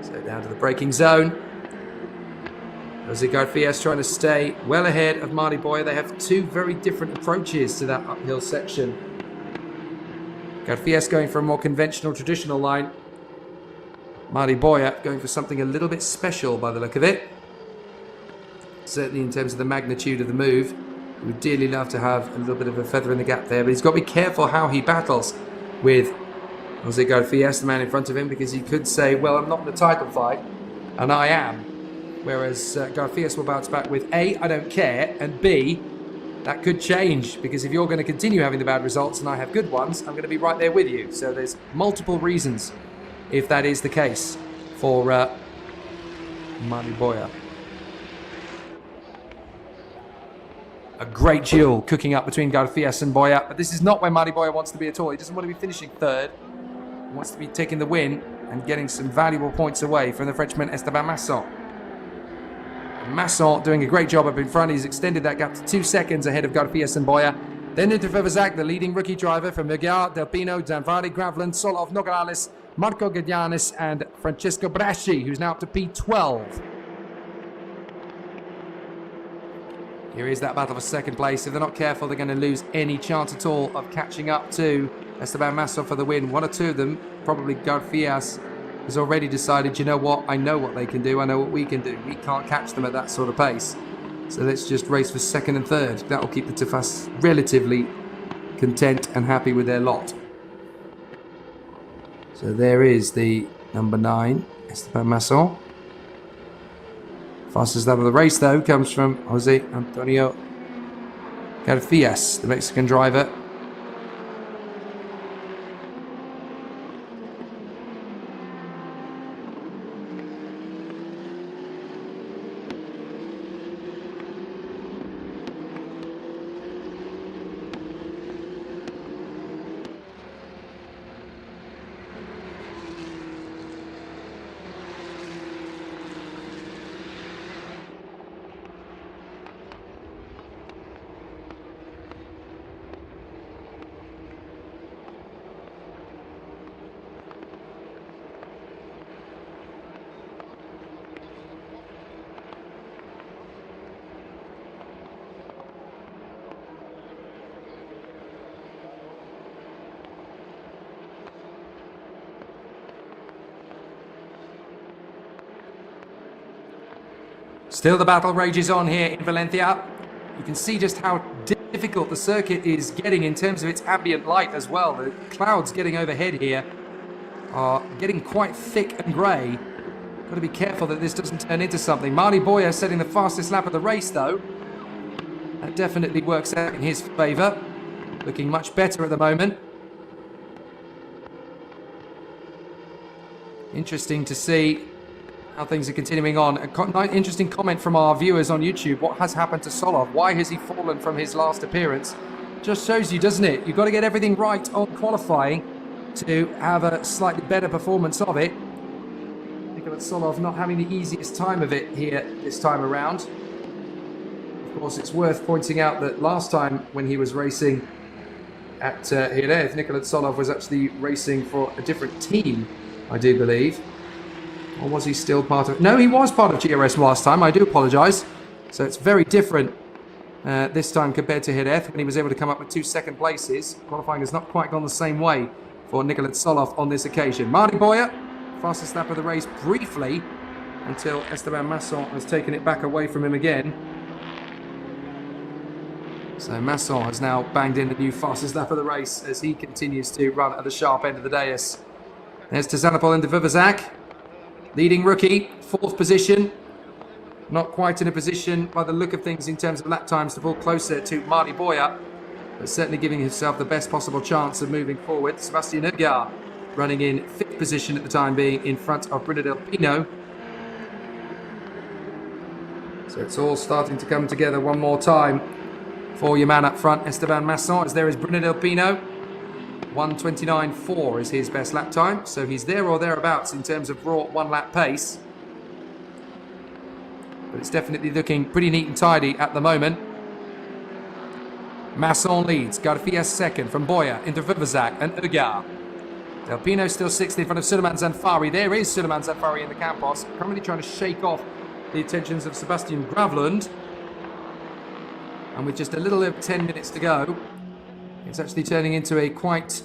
So down to the braking zone. Jose Garfias trying to stay well ahead of Mari Boya. They have 2 very different approaches to that uphill section. Garfias going for a more conventional, traditional line. Mari Boya going for something a little bit special by the look of it. Certainly in terms of the magnitude of the move. He would dearly love to have a little bit of a feather in the gap there, but he's got to be careful how he battles with Jose Garfias, the man in front of him, because he could say, well, I'm not in the title fight, and I am. Whereas Garfias will bounce back with A, I don't care, and B, that could change, because if you're going to continue having the bad results and I have good ones, I'm going to be right there with you. So there's multiple reasons if that is the case for Mariboya. A great duel cooking up between Garfias and Boya, but this is not where Mariboya wants to be at all. He doesn't want to be finishing third. He wants to be taking the win and getting some valuable points away from the Frenchman Esteban Masson. Masson doing a great job up in front. He's extended that gap to 2 seconds ahead of Garfias and Boya. Then into Vivazak, the leading rookie driver from Vergara, Del Pino, Danvari, Gravland, Solov, Nogales, Marco Gadianis, and Francesco Braschi, who's now up to P12. Here is that battle for second place. If they're not careful, they're going to lose any chance at all of catching up to Esteban Masson for the win. One or two of them, probably Garfias, has already decided, you know what, I know what they can do, I know what we can do. We can't catch them at that sort of pace. So let's just race for second and third. That will keep the Tufas relatively content and happy with their lot. So there is the number 9, Esteban Masson. Fastest lap of the race, though, comes from Jose Antonio Garfias, the Mexican driver. Still the battle rages on here in Valencia. You can see just how difficult the circuit is getting in terms of its ambient light as well. The clouds getting overhead here are getting quite thick and grey. Got to be careful that this doesn't turn into something. Mariboya setting the fastest lap of the race, though. That definitely works out in his favour. Looking much better at the moment. Interesting to see how things are continuing on. An interesting comment from our viewers on YouTube. What has happened to Solov? Why has he fallen from his last appearance? Just shows you, doesn't it? You've got to get everything right on qualifying to have a slightly better performance of it. Nicholas Solov not having the easiest time of it here this time around. Of course, it's worth pointing out that last time when he was racing at Jerez, Nicholas Solov was actually racing for a different team, I do believe. Or was he still part of... No, he was part of GRS last time. I do apologise. So it's very different this time compared to Jerez, when he was able to come up with 2 second places. Qualifying has not quite gone the same way for Nicholas Solov on this occasion. Mariboya, fastest lap of the race briefly, until Esteban Masson has taken it back away from him again. So Masson has now banged in the new fastest lap of the race as he continues to run at the sharp end of the dais. There's Tazanopol into Vivazak. Leading rookie, 4th position. Not quite in a position by the look of things in terms of lap times to pull closer to Mariboya, but certainly giving himself the best possible chance of moving forward. Sebastian Vergara running in 5th position at the time being, in front of Bruno Del Pino. So it's all starting to come together one more time for your man up front, Esteban Masson, as there is Bruno Del Pino. 1:29.4 is his best lap time, so he's there or thereabouts in terms of raw 1 lap pace. But it's definitely looking pretty neat and tidy at the moment. Masson leads, Garfias second, from Boya into Vivazak and Vergara. Del Pino still 6th in front of Suleiman Zanfari. There is Suleiman Zanfari in the Campos, currently trying to shake off the attentions of Sebastian Gravland. And with just a little over 10 minutes to go, it's actually turning into a quite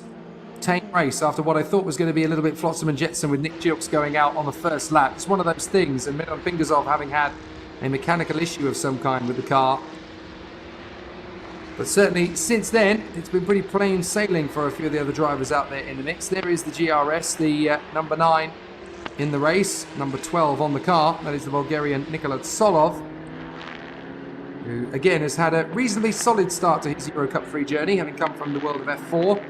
tame race after what I thought was going to be a little bit flotsam and jetsam with Nick Gilks going out on the first lap. It's one of those things, and Milan Pingazov having had a mechanical issue of some kind with the car. But certainly since then, it's been pretty plain sailing for a few of the other drivers out there in the mix. There is the GRS, the number 9 in the race, number 12 on the car. That is the Bulgarian Nikola Tsolov, who again has had a reasonably solid start to his EUROCUP-3 journey, having come from the world of F4.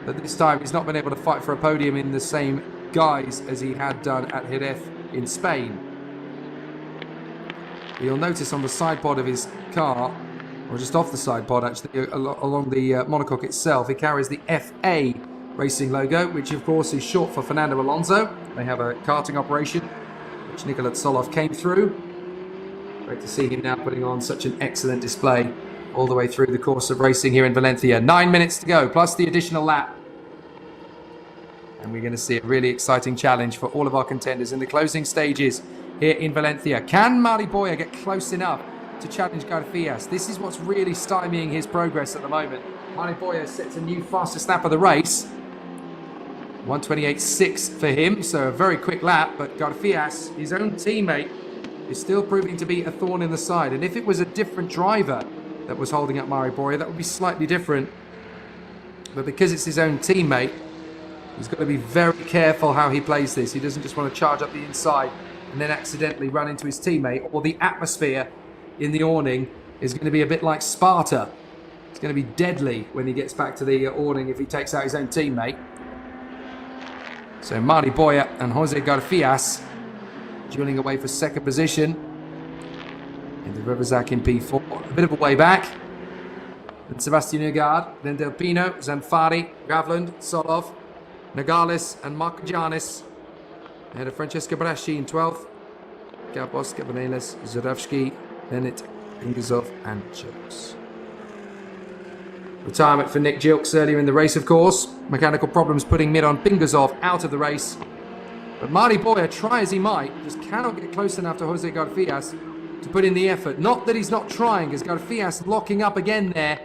But this time he's not been able to fight for a podium in the same guise as he had done at Jerez in Spain. You'll notice on the side pod of his car, or just off the side pod actually, along the monocoque itself, he carries the FA Racing logo, which of course is short for Fernando Alonso. They have a karting operation, which Nikola Tsolov came through. Great to see him now putting on such an excellent display all the way through the course of racing here in Valencia. 9 minutes to go, plus the additional lap. And we're going to see a really exciting challenge for all of our contenders in the closing stages here in Valencia. Can Mari Boya get close enough to challenge Garfias? This is what's really stymieing his progress at the moment. Mari Boya sets a new fastest lap of the race. 1:28.6 for him, so a very quick lap, but Garfias, his own teammate, is still proving to be a thorn in the side. And if it was a different driver that was holding up Mari Boya, that would be slightly different. But because it's his own teammate, he's got to be very careful how he plays this. He doesn't just want to charge up the inside and then accidentally run into his teammate, or the atmosphere in the awning is going to be a bit like Sparta. It's going to be deadly when he gets back to the awning if he takes out his own teammate. So Mari Boya and Jose Garfias dueling away for second position. Into Rivazak in P4. A bit of a way back. Then Sebastian Nogard, then Del Pino, Zanfari, Gravland, Solov, Nogales and Marcogianis. Ahead of Francesco Braschi in 12th. Gabos, Gabanelis, Zuravsky, Bennett, Ingazov and Jilks. Retirement for Nick Jilks earlier in the race, of course. Mechanical problems putting Miron Bingazov out of the race. But Mari Boya, try as he might, just cannot get close enough to Jose Garfias to put in the effort. Not that he's not trying, as Garfias locking up again there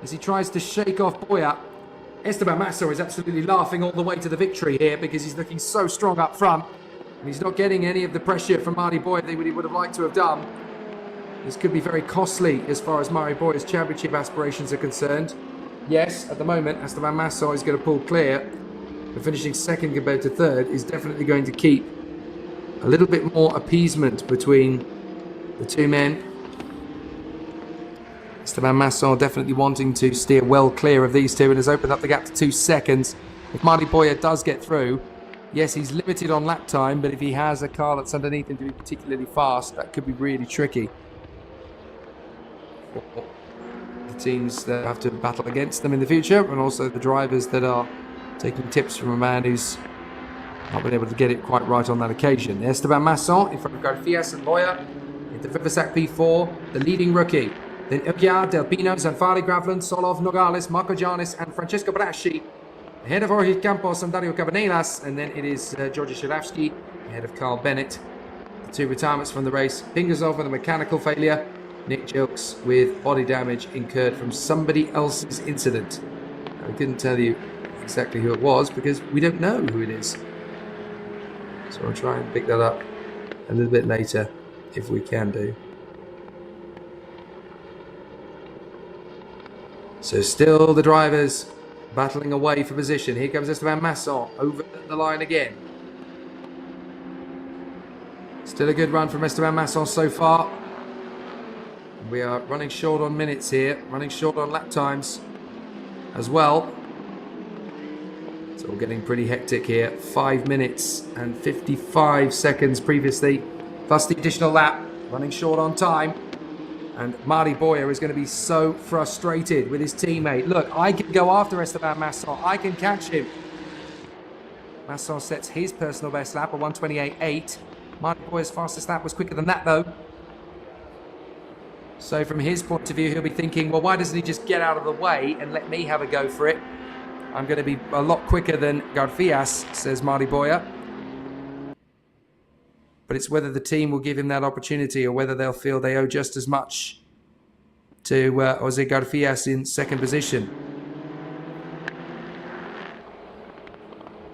as he tries to shake off Boya. Esteban Masso is absolutely laughing all the way to the victory here because he's looking so strong up front. And he's not getting any of the pressure from Mari Boya that he would have liked to have done. This could be very costly as far as Mari Boya's championship aspirations are concerned. Yes, at the moment, Esteban Masso is going to pull clear. But finishing second compared to third is definitely going to keep a little bit more appeasement between the two men. Esteban Masson definitely wanting to steer well clear of these two and has opened up the gap to 2 seconds. If Mari Boya does get through, yes, he's limited on lap time, but if he has a car that's underneath him to be particularly fast, that could be really tricky. The teams that have to battle against them in the future, and also the drivers that are taking tips from a man who's not been able to get it quite right on that occasion. Esteban Masson in front of Garfias and Boya. Into Vivasac P4, the leading rookie. Then Ugyar, Del Pino, Zanfari, Gravland, Solov, Nogales, Marcogianis and Francesco Braschi. Ahead of Jorge Campos and Dario Cabanelas. And then it is Georgi Shiravsky ahead of Carl Bennett. The two retirements from the race. Pingazov with a mechanical failure. Nick Jilks with body damage incurred from somebody else's incident. I couldn't tell you exactly who it was because we don't know who it is. So I'll try and pick that up a little bit later if we can do. So still the drivers battling away for position. Here comes Esteban Masson over the line again. Still a good run from Esteban Masson so far. We are running short on minutes here, running short on lap times as well. It's all getting pretty hectic here. 5 minutes and 55 seconds previously, plus the additional lap, running short on time. And Mari Boya is going to be so frustrated with his teammate. Look, I can go after Esteban Masson. I can catch him. Masson sets his personal best lap at 1:28.8. Mari Boya's fastest lap was quicker than that, though. So from his point of view, he'll be thinking, well, why doesn't he just get out of the way and let me have a go for it? I'm going to be a lot quicker than Garfias, says Mari Boya. But it's whether the team will give him that opportunity or whether they'll feel they owe just as much to Jose Garfias in second position.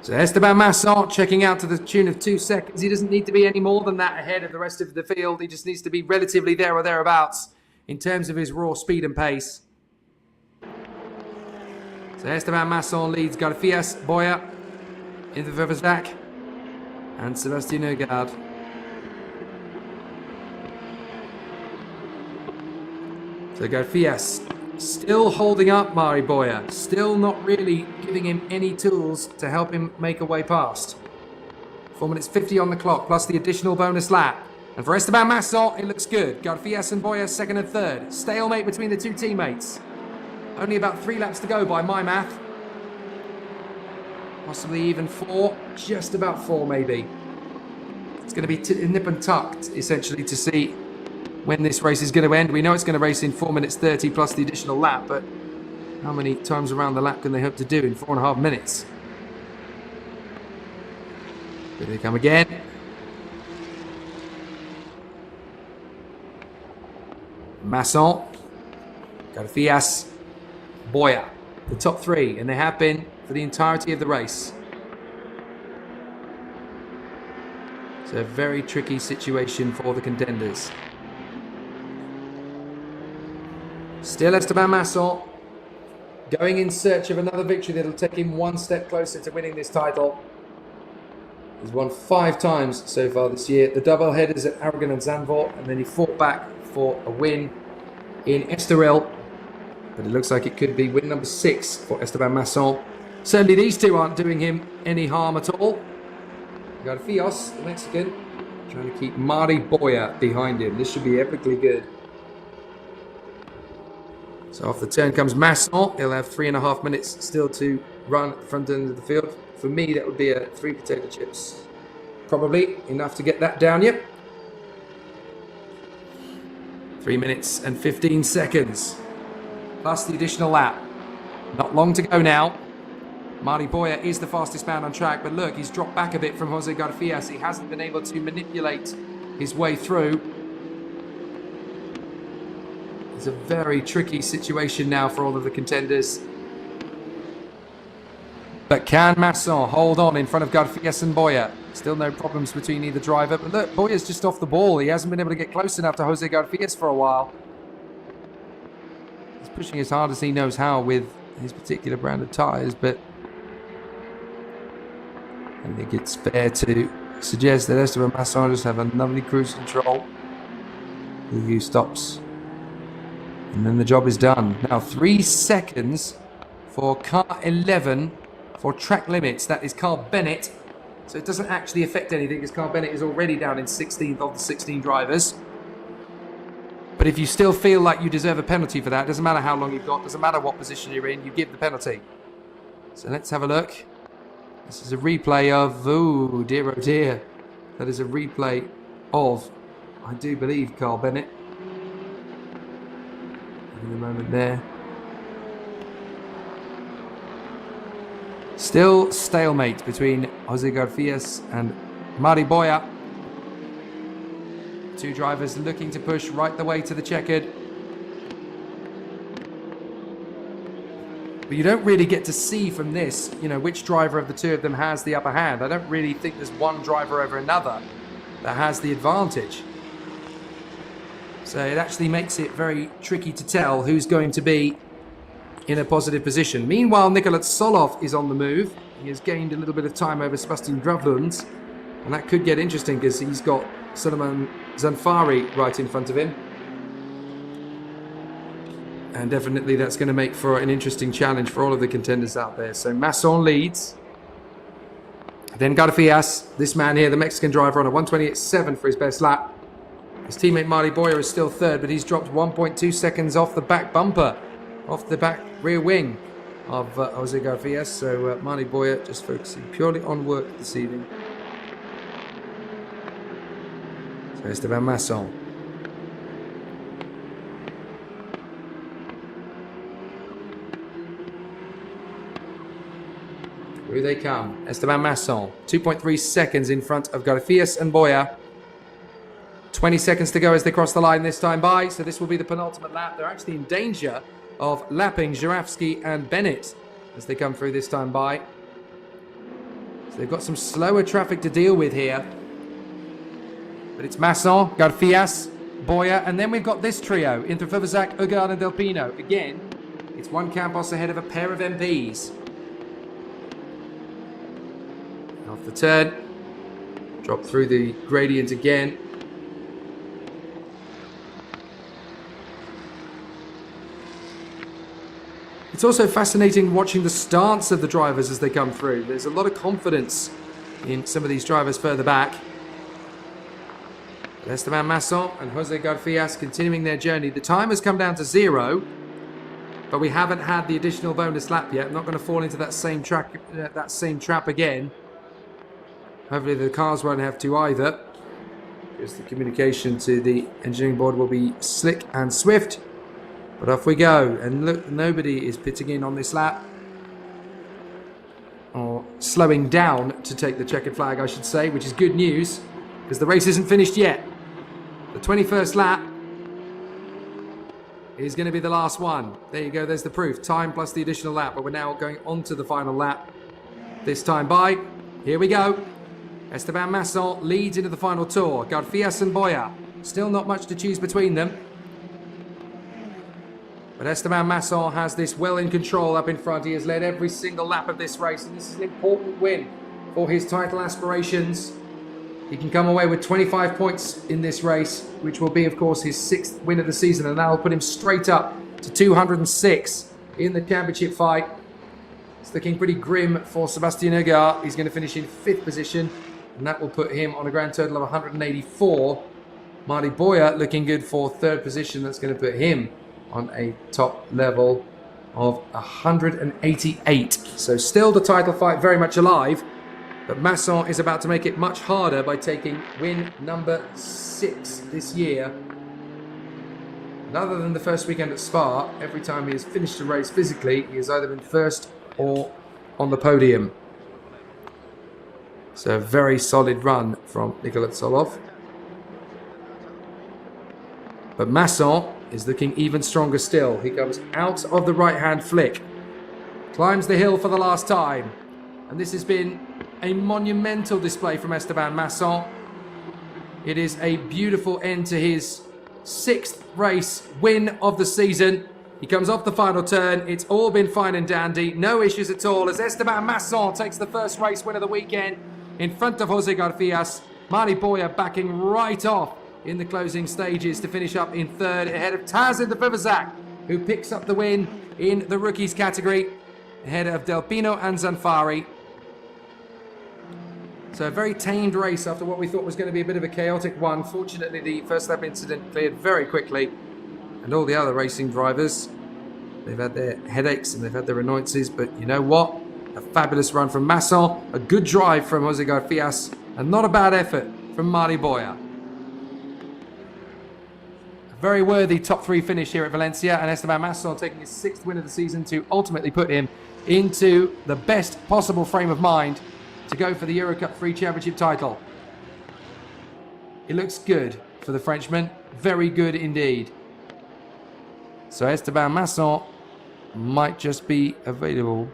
So Esteban Masson checking out to the tune of 2 seconds. He doesn't need to be any more than that ahead of the rest of the field. He just needs to be relatively there or thereabouts in terms of his raw speed and pace. So Esteban Masson leads Garfias, Boya, into Ververzak, and Sebastian Oegaard. So Garfias still holding up Mari Boya, still not really giving him any tools to help him make a way past. 4 minutes 50 on the clock, plus the additional bonus lap. And for Esteban Masson, it looks good. Garfias and Boya second and third. Stalemate between the two teammates. Only about 3 laps to go by my math. Possibly even 4, just about 4 maybe. It's going to be nip and tucked, essentially, to see when this race is going to end. We know it's going to race in 4 minutes 30 plus the additional lap, but how many times around the lap can they hope to do in 4.5 minutes? Here they come again. Masson, Garfias, Boya, the top 3, and they have been for the entirety of the race. It's a very tricky situation for the contenders. Still Esteban Masson going in search of another victory that'll take him 1 step closer to winning this title. He's won 5 times so far this year. The double headers at Aragon and Zandvoort, and then he fought back for a win in Estoril. But it looks like it could be win number 6 for Esteban Masson. Certainly these two aren't doing him any harm at all. Garfias, the Mexican, trying to keep Mari Boya behind him. This should be epically good. So off the turn comes Masson. He'll have 3.5 minutes still to run at the front end of the field. For me, that would be a 3 potato chips. Probably enough to get that down yet. 3 minutes and 15 seconds. Plus the additional lap. Not long to go now. Mari Boya is the fastest man on track, but look, he's dropped back a bit from Jose Garfias. He hasn't been able to manipulate his way through. It's a very tricky situation now for all of the contenders. But can Masson hold on in front of Garfias and Boya? Still no problems between either driver, but look, Boya's just off the ball. He hasn't been able to get close enough to Jose Garfias for a while. He's pushing as hard as he knows how with his particular brand of tyres, but I think it's fair to suggest that Esteban Masson just have a lovely cruise control. Who stops. And then the job is done. Now 3 seconds for car 11 for track limits. That is Carl Bennett. So it doesn't actually affect anything because Carl Bennett is already down in 16th of the 16 drivers. But if you still feel like you deserve a penalty for that, doesn't matter how long you've got, doesn't matter what position you're in, you give the penalty. So let's have a look. This is a replay of, oh dear. That is a replay of, I do believe, Carl Bennett. In the moment there. Still stalemate between Jose Garfias and Mari Boya. 2 drivers looking to push right the way to the checkered. But you don't really get to see from this, you know, which driver of the 2 of them has the upper hand. I don't really think there's one driver over another that has the advantage. So it actually makes it very tricky to tell who's going to be in a positive position. Meanwhile, Nicolas Solov is on the move. He has gained a little bit of time over Sebastian Gravlund, and that could get interesting because he's got Suleiman Zanfari right in front of him. And definitely that's going to make for an interesting challenge for all of the contenders out there. So Masson leads. Then Garfias, this man here, the Mexican driver, on a 1:28.7 for his best lap. His teammate Mari Boya is still third, but he's dropped 1.2 seconds off the back bumper, off the back rear wing of Jose Garfias. So Mari Boya just focusing purely on work this evening. So Esteban Masson. Here they come. Esteban Masson, 2.3 seconds in front of Garfias and Boya. 20 seconds to go as they cross the line this time by. So this will be the penultimate lap. They're actually in danger of lapping Żurawski and Bennett as they come through this time by. So they've got some slower traffic to deal with here. But it's Masson, Garfias, Boya, and then we've got this trio, Interföverzak, Oegaard and Del Pino. Again, It's 1 Campos ahead of a pair of MPs. Off the turn. Drop through the gradient again. It's also fascinating watching the stance of the drivers as they come through. There's a lot of confidence in some of these drivers further back. Esteban Masson and Jose Garfias continuing their journey. The time has come down to 0, but we haven't had the additional bonus lap yet. I'm not going to fall into that same trap again. Hopefully the cars won't have to either, because the communication to the engineering board will be slick and swift. But off we go, and look, nobody is pitting in on this lap, or slowing down to take the checkered flag, I should say, which is good news, because the race isn't finished yet. The 21st lap is going to be the last one. There you go, there's the proof. Time plus the additional lap, but we're now going on to the final lap. This time by, here we go. Esteban Masson leads into the final tour. Garfias and Boya, still not much to choose between them. But Esteban Masson has this well in control up in front. He has led every single lap of this race, and this is an important win for his title aspirations. He can come away with 25 points in this race, which will be, of course, his 6th win of the season, and that will put him straight up to 206 in the championship fight. It's looking pretty grim for Sebastien Ogier. He's going to finish in 5th position, and that will put him on a grand total of 184. Marty Boyer looking good for 3rd position. That's going to put him on a top level of 188. So still the title fight very much alive, but Masson is about to make it much harder by taking win number 6 this year. And other than the first weekend at Spa, every time he has finished a race physically, he has either been first or on the podium. So a very solid run from Nikolai Solov. But Masson is looking even stronger still. He comes out of the right-hand flick, climbs the hill for the last time, and this has been a monumental display from Esteban Masson. It is a beautiful end to his 6th race win of the season. He comes off the final turn. It's all been fine and dandy, no issues at all, as Esteban Masson takes the first race win of the weekend in front of Jose Garfias. Marty Boyer backing right off in the closing stages to finish up in 3rd, ahead of Tazin de Vivazac, who picks up the win in the rookies category, ahead of Del Pino and Zanfari. So a very tamed race after what we thought was going to be a bit of a chaotic one. Fortunately, the first lap incident cleared very quickly, and all the other racing drivers, they've had their headaches and they've had their annoyances, but you know what? A fabulous run from Masson, a good drive from Jose Garfias, and not a bad effort from Marty Boyer. Very worthy top 3 finish here at Valencia, and Esteban Masson taking his 6th win of the season to ultimately put him into the best possible frame of mind to go for the EUROCUP-3 championship title. It looks good for the Frenchman, very good indeed. So Esteban Masson might just be available.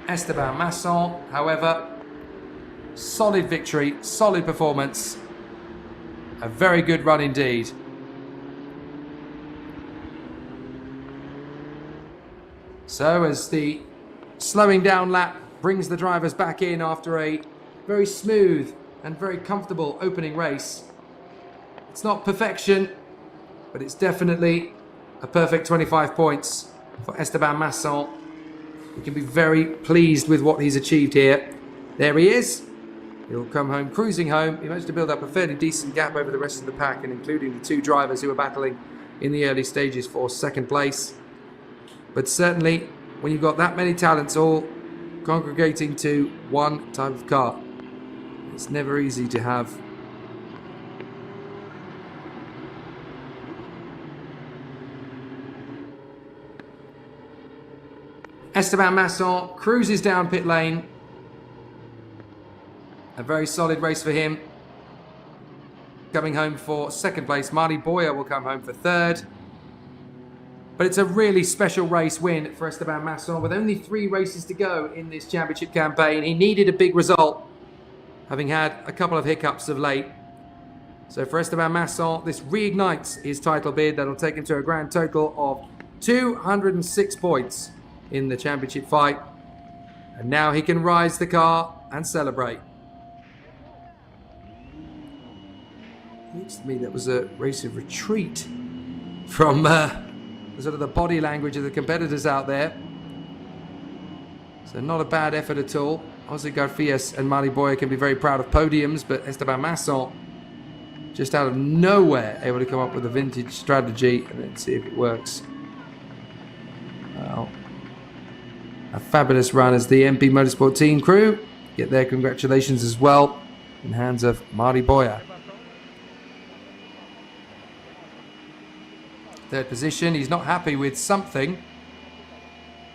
Esteban Masson, however, solid victory, solid performance, a very good run indeed. So as the slowing down lap brings the drivers back in after a very smooth and very comfortable opening race. It's not perfection, but it's definitely a perfect 25 points for Esteban Masson. He can be very pleased with what he's achieved here. There he is. He'll come home, cruising home. He managed to build up a fairly decent gap over the rest of the pack, and including the 2 drivers who were battling in the early stages for 2nd place. But certainly, when you've got that many talents all congregating to one type of car, it's never easy to have Esteban Masson cruises down pit lane. A very solid race for him. Coming home for 2nd place. Marty Boyer will come home for 3rd. But it's a really special race win for Esteban Masson. With only 3 races to go in this championship campaign, he needed a big result, having had a couple of hiccups of late. So for Esteban Masson, this reignites his title bid. That'll take him to a grand total of 206 points in the championship fight. And now he can rise the car and celebrate. Looks to me that was a race of retreat from sort of the body language of the competitors out there. So not a bad effort at all. Jose Garfias and Mali Boya can be very proud of podiums, but Esteban Masson, just out of nowhere, able to come up with a vintage strategy and then see if it works. Well, a fabulous run as the MP Motorsport team crew get their congratulations as well in the hands of Mali Boya. Third position, he's not happy with something.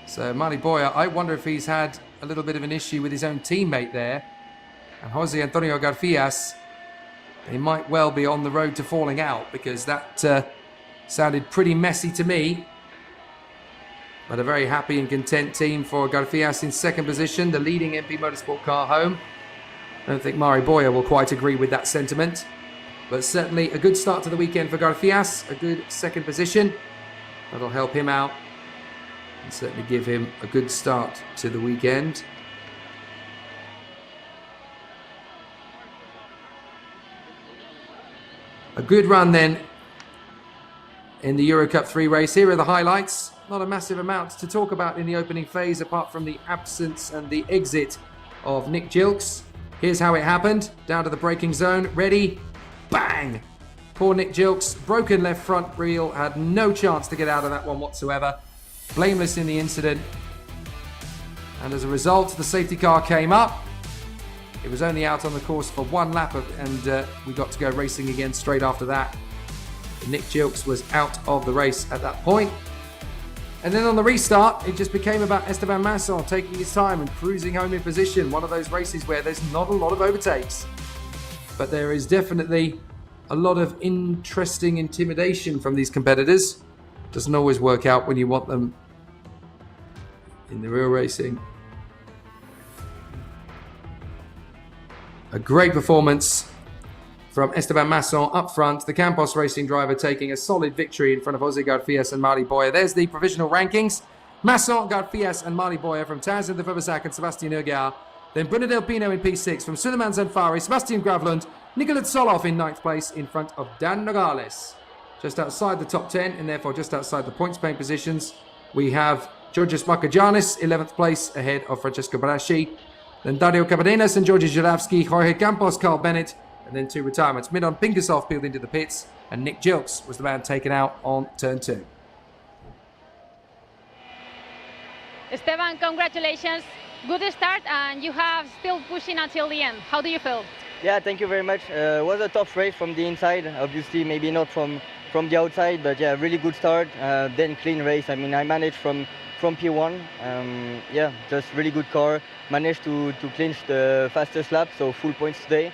So Mali Boya, I wonder if he's had a little bit of an issue with his own teammate there. And Jose Antonio Garfias, they might well be on the road to falling out, because that sounded pretty messy to me. But a very happy and content team for Garfias in second position, the leading MP Motorsport car home. I don't think Mali Boya will quite agree with that sentiment. But certainly a good start to the weekend for Garfias, a good second position. That'll help him out and certainly give him a good start to the weekend. A good run then in the EUROCUP-3 race. Here are the highlights. Not a massive amount to talk about in the opening phase, apart from the absence and the exit of Nick Gilks. Here's how it happened. Down to the braking zone. Ready? Bang! Poor Nick Gilks. Broken left front wheel. Had no chance to get out of that one whatsoever. Blameless in the incident. And as a result, the safety car came up. It was only out on the course for one lap, and we got to go racing again straight after that. Nick Gilks was out of the race at that point. And then on the restart, it just became about Esteban Masson taking his time and cruising home in position. One of those races where there's not a lot of overtakes. But there is definitely a lot of interesting intimidation from these competitors. Doesn't always work out when you want them in the real racing. A great performance from Esteban Masson up front. The Campos Racing driver taking a solid victory in front of Jose Garfias and Mali Boya. There's the provisional rankings. Masson, Garfias and Mali Boya from Townsend de Verbazac and Sebastian Ogier. Then Bruno Del Pino in P6 from Suleiman Zanfari, Sebastian Gravland, Nicolas Soloff in 9th place in front of Dan Nogales. Just outside the top 10 and therefore just outside the points paying positions, we have Georgios Markagiannis, 11th place ahead of Francesco Barasci. Then Dario Cabadenas and Georgi Żurawski, Jorge Campos, Carl Bennett, and then two retirements. Miron Pingasov peeled into the pits, and Nick Gilks was the man taken out on turn 2. Esteban, congratulations. Good start, and you have still pushing until the end. How do you feel? Yeah, thank you very much. It was a tough race from the inside, obviously maybe not from the outside, but yeah, really good start, then clean race. I mean, I managed from P1, yeah, just really good car, managed to clinch the fastest lap, so full points today.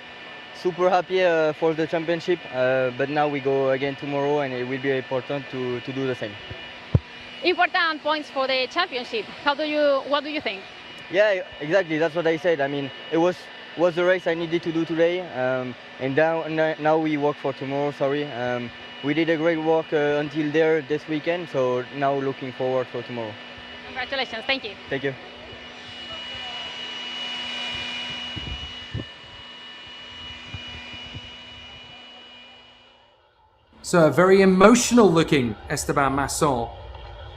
Super happy for the championship, but now we go again tomorrow, and it will be important to do the same. Important points for the championship. What do you think? Yeah, exactly. That's what I said. I mean, it was the race I needed to do today, and now we work for tomorrow. Sorry, we did a great work until there this weekend, so now looking forward for tomorrow. Congratulations. Thank you. Thank you. So a very emotional looking Esteban Masson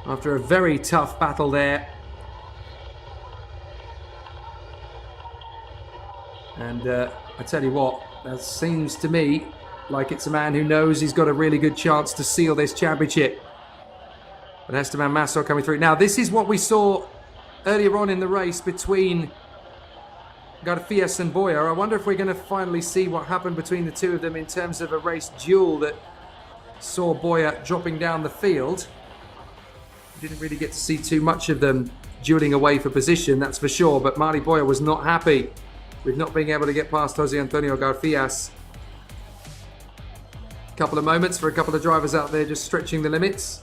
after a very tough battle there. And I tell you what, that seems to me like it's a man who knows he's got a really good chance to seal this championship. But Esteban Masson coming through. Now this is what we saw earlier on in the race between Garfias and Boya. I wonder if we're going to finally see what happened between the two of them in terms of a race duel that saw Boya dropping down the field. We didn't really get to see too much of them dueling away for position, that's for sure, but Mali Boya was not happy with not being able to get past Jose Antonio Garfias. A couple of moments for a couple of drivers out there just stretching the limits.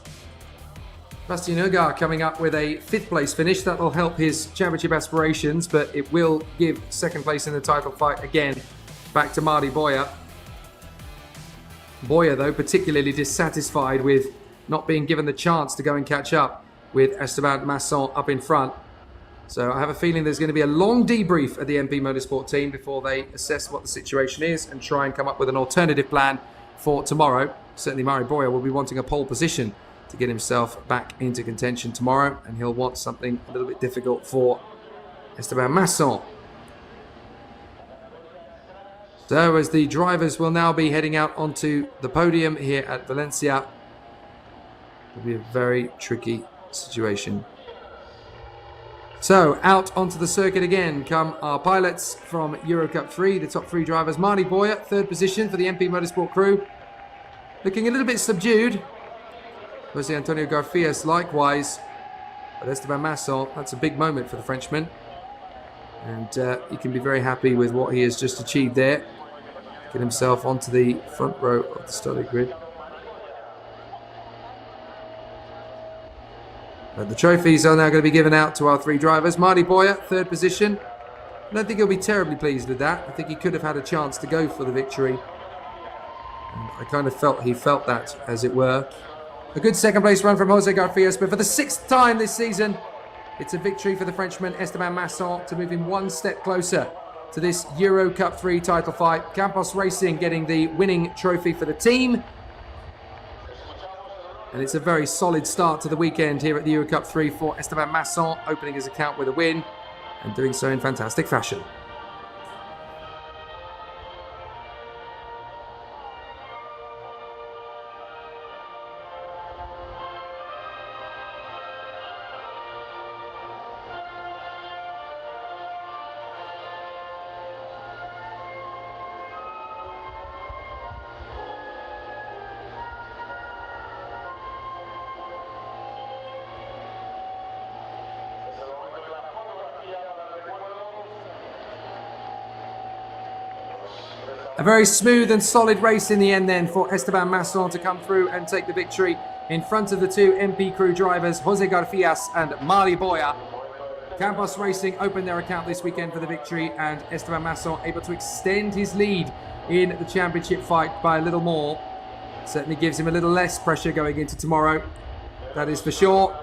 Sebastian Ogier coming up with a 5th place finish. That will help his championship aspirations, but it will give 2nd place in the title fight again back to Mali Boya. Boya, though, particularly dissatisfied with not being given the chance to go and catch up with Esteban Masson up in front. So I have a feeling there's going to be a long debrief at the MP Motorsport team before they assess what the situation is and try and come up with an alternative plan for tomorrow. Certainly Mari Boya will be wanting a pole position to get himself back into contention tomorrow, and he'll want something a little bit difficult for Esteban Masson. So as the drivers will now be heading out onto the podium here at Valencia, it'll be a very tricky situation. So out onto the circuit again come our pilots from EUROCUP-3, the top 3 drivers. Mari Boya, 3rd position for the MP Motorsport crew. Looking a little bit subdued. Jose Antonio Garfias likewise. But Esteban Masson, that's a big moment for the Frenchman. And he can be very happy with what he has just achieved there. Get himself onto the front row of the starting grid. But the trophies are now going to be given out to our 3 drivers. Mari Boya, 3rd position. I don't think he'll be terribly pleased with that. I think he could have had a chance to go for the victory. And I kind of felt he felt that, as it were. A good 2nd place run from Jose Garfias, but for the 6th time this season, it's a victory for the Frenchman Esteban Masson to move him 1 step closer to this EuroCup-3 title fight. Campos Racing getting the winning trophy for the team. And it's a very solid start to the weekend here at the EuroCup-3 for Esteban Masson, opening his account with a win and doing so in fantastic fashion. A very smooth and solid race in the end then for Esteban Masson to come through and take the victory in front of the 2 MP crew drivers, Jose Garfias and Mari Boya. Campos Racing opened their account this weekend for the victory, and Esteban Masson able to extend his lead in the championship fight by a little more. Certainly gives him a little less pressure going into tomorrow, that is for sure.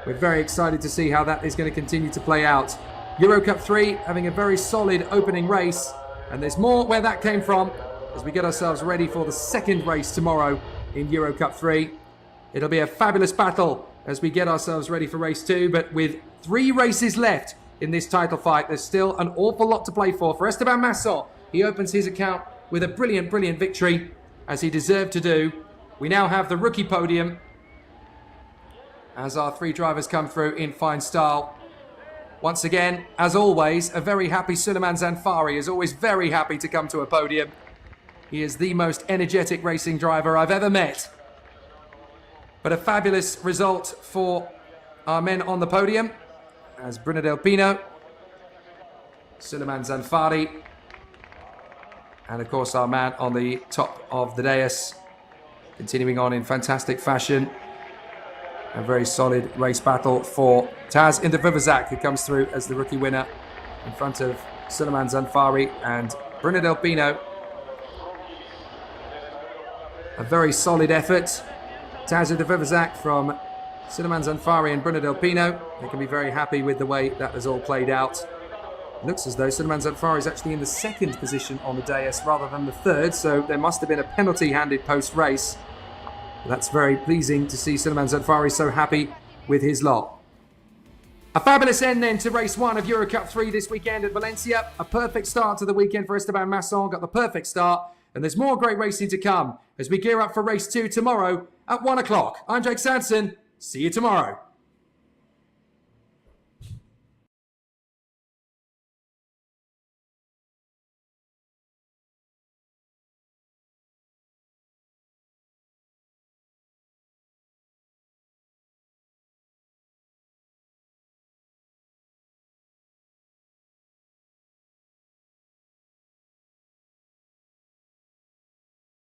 We're very excited to see how that is going to continue to play out. EuroCup-3 having a very solid opening race. And there's more where that came from as we get ourselves ready for the 2nd race tomorrow in EuroCup-3. It'll be a fabulous battle as we get ourselves ready for race 2. But with 3 races left in this title fight, there's still an awful lot to play for Esteban Masson. He opens his account with a brilliant, brilliant victory, as he deserved to do. We now have the rookie podium as our 3 drivers come through in fine style. Once again, as always, a very happy Suleiman Zanfari is always very happy to come to a podium. He is the most energetic racing driver I've ever met. But a fabulous result for our men on the podium, as Bruno Del Pino, Suleiman Zanfari, and of course our man on the top of the dais, continuing on in fantastic fashion. A very solid race battle for Taz Indivivazak, who comes through as the rookie winner in front of Suleiman Zanfari and Bruno Del Pino. A very solid effort. Taz Indivivazak from Suleiman Zanfari and Bruno Del Pino. They can be very happy with the way that has all played out. It looks as though Suleiman Zanfari is actually in the 2nd position on the dais rather than the 3rd, so there must have been a penalty handed post-race. That's very pleasing to see Suleiman Zanfari so happy with his lot. A fabulous end then to race 1 of EuroCup-3 this weekend at Valencia. A perfect start to the weekend for Esteban Masson. Got the perfect start. And there's more great racing to come as we gear up for race 2 tomorrow at 1 o'clock. I'm Jake Sanson. See you tomorrow.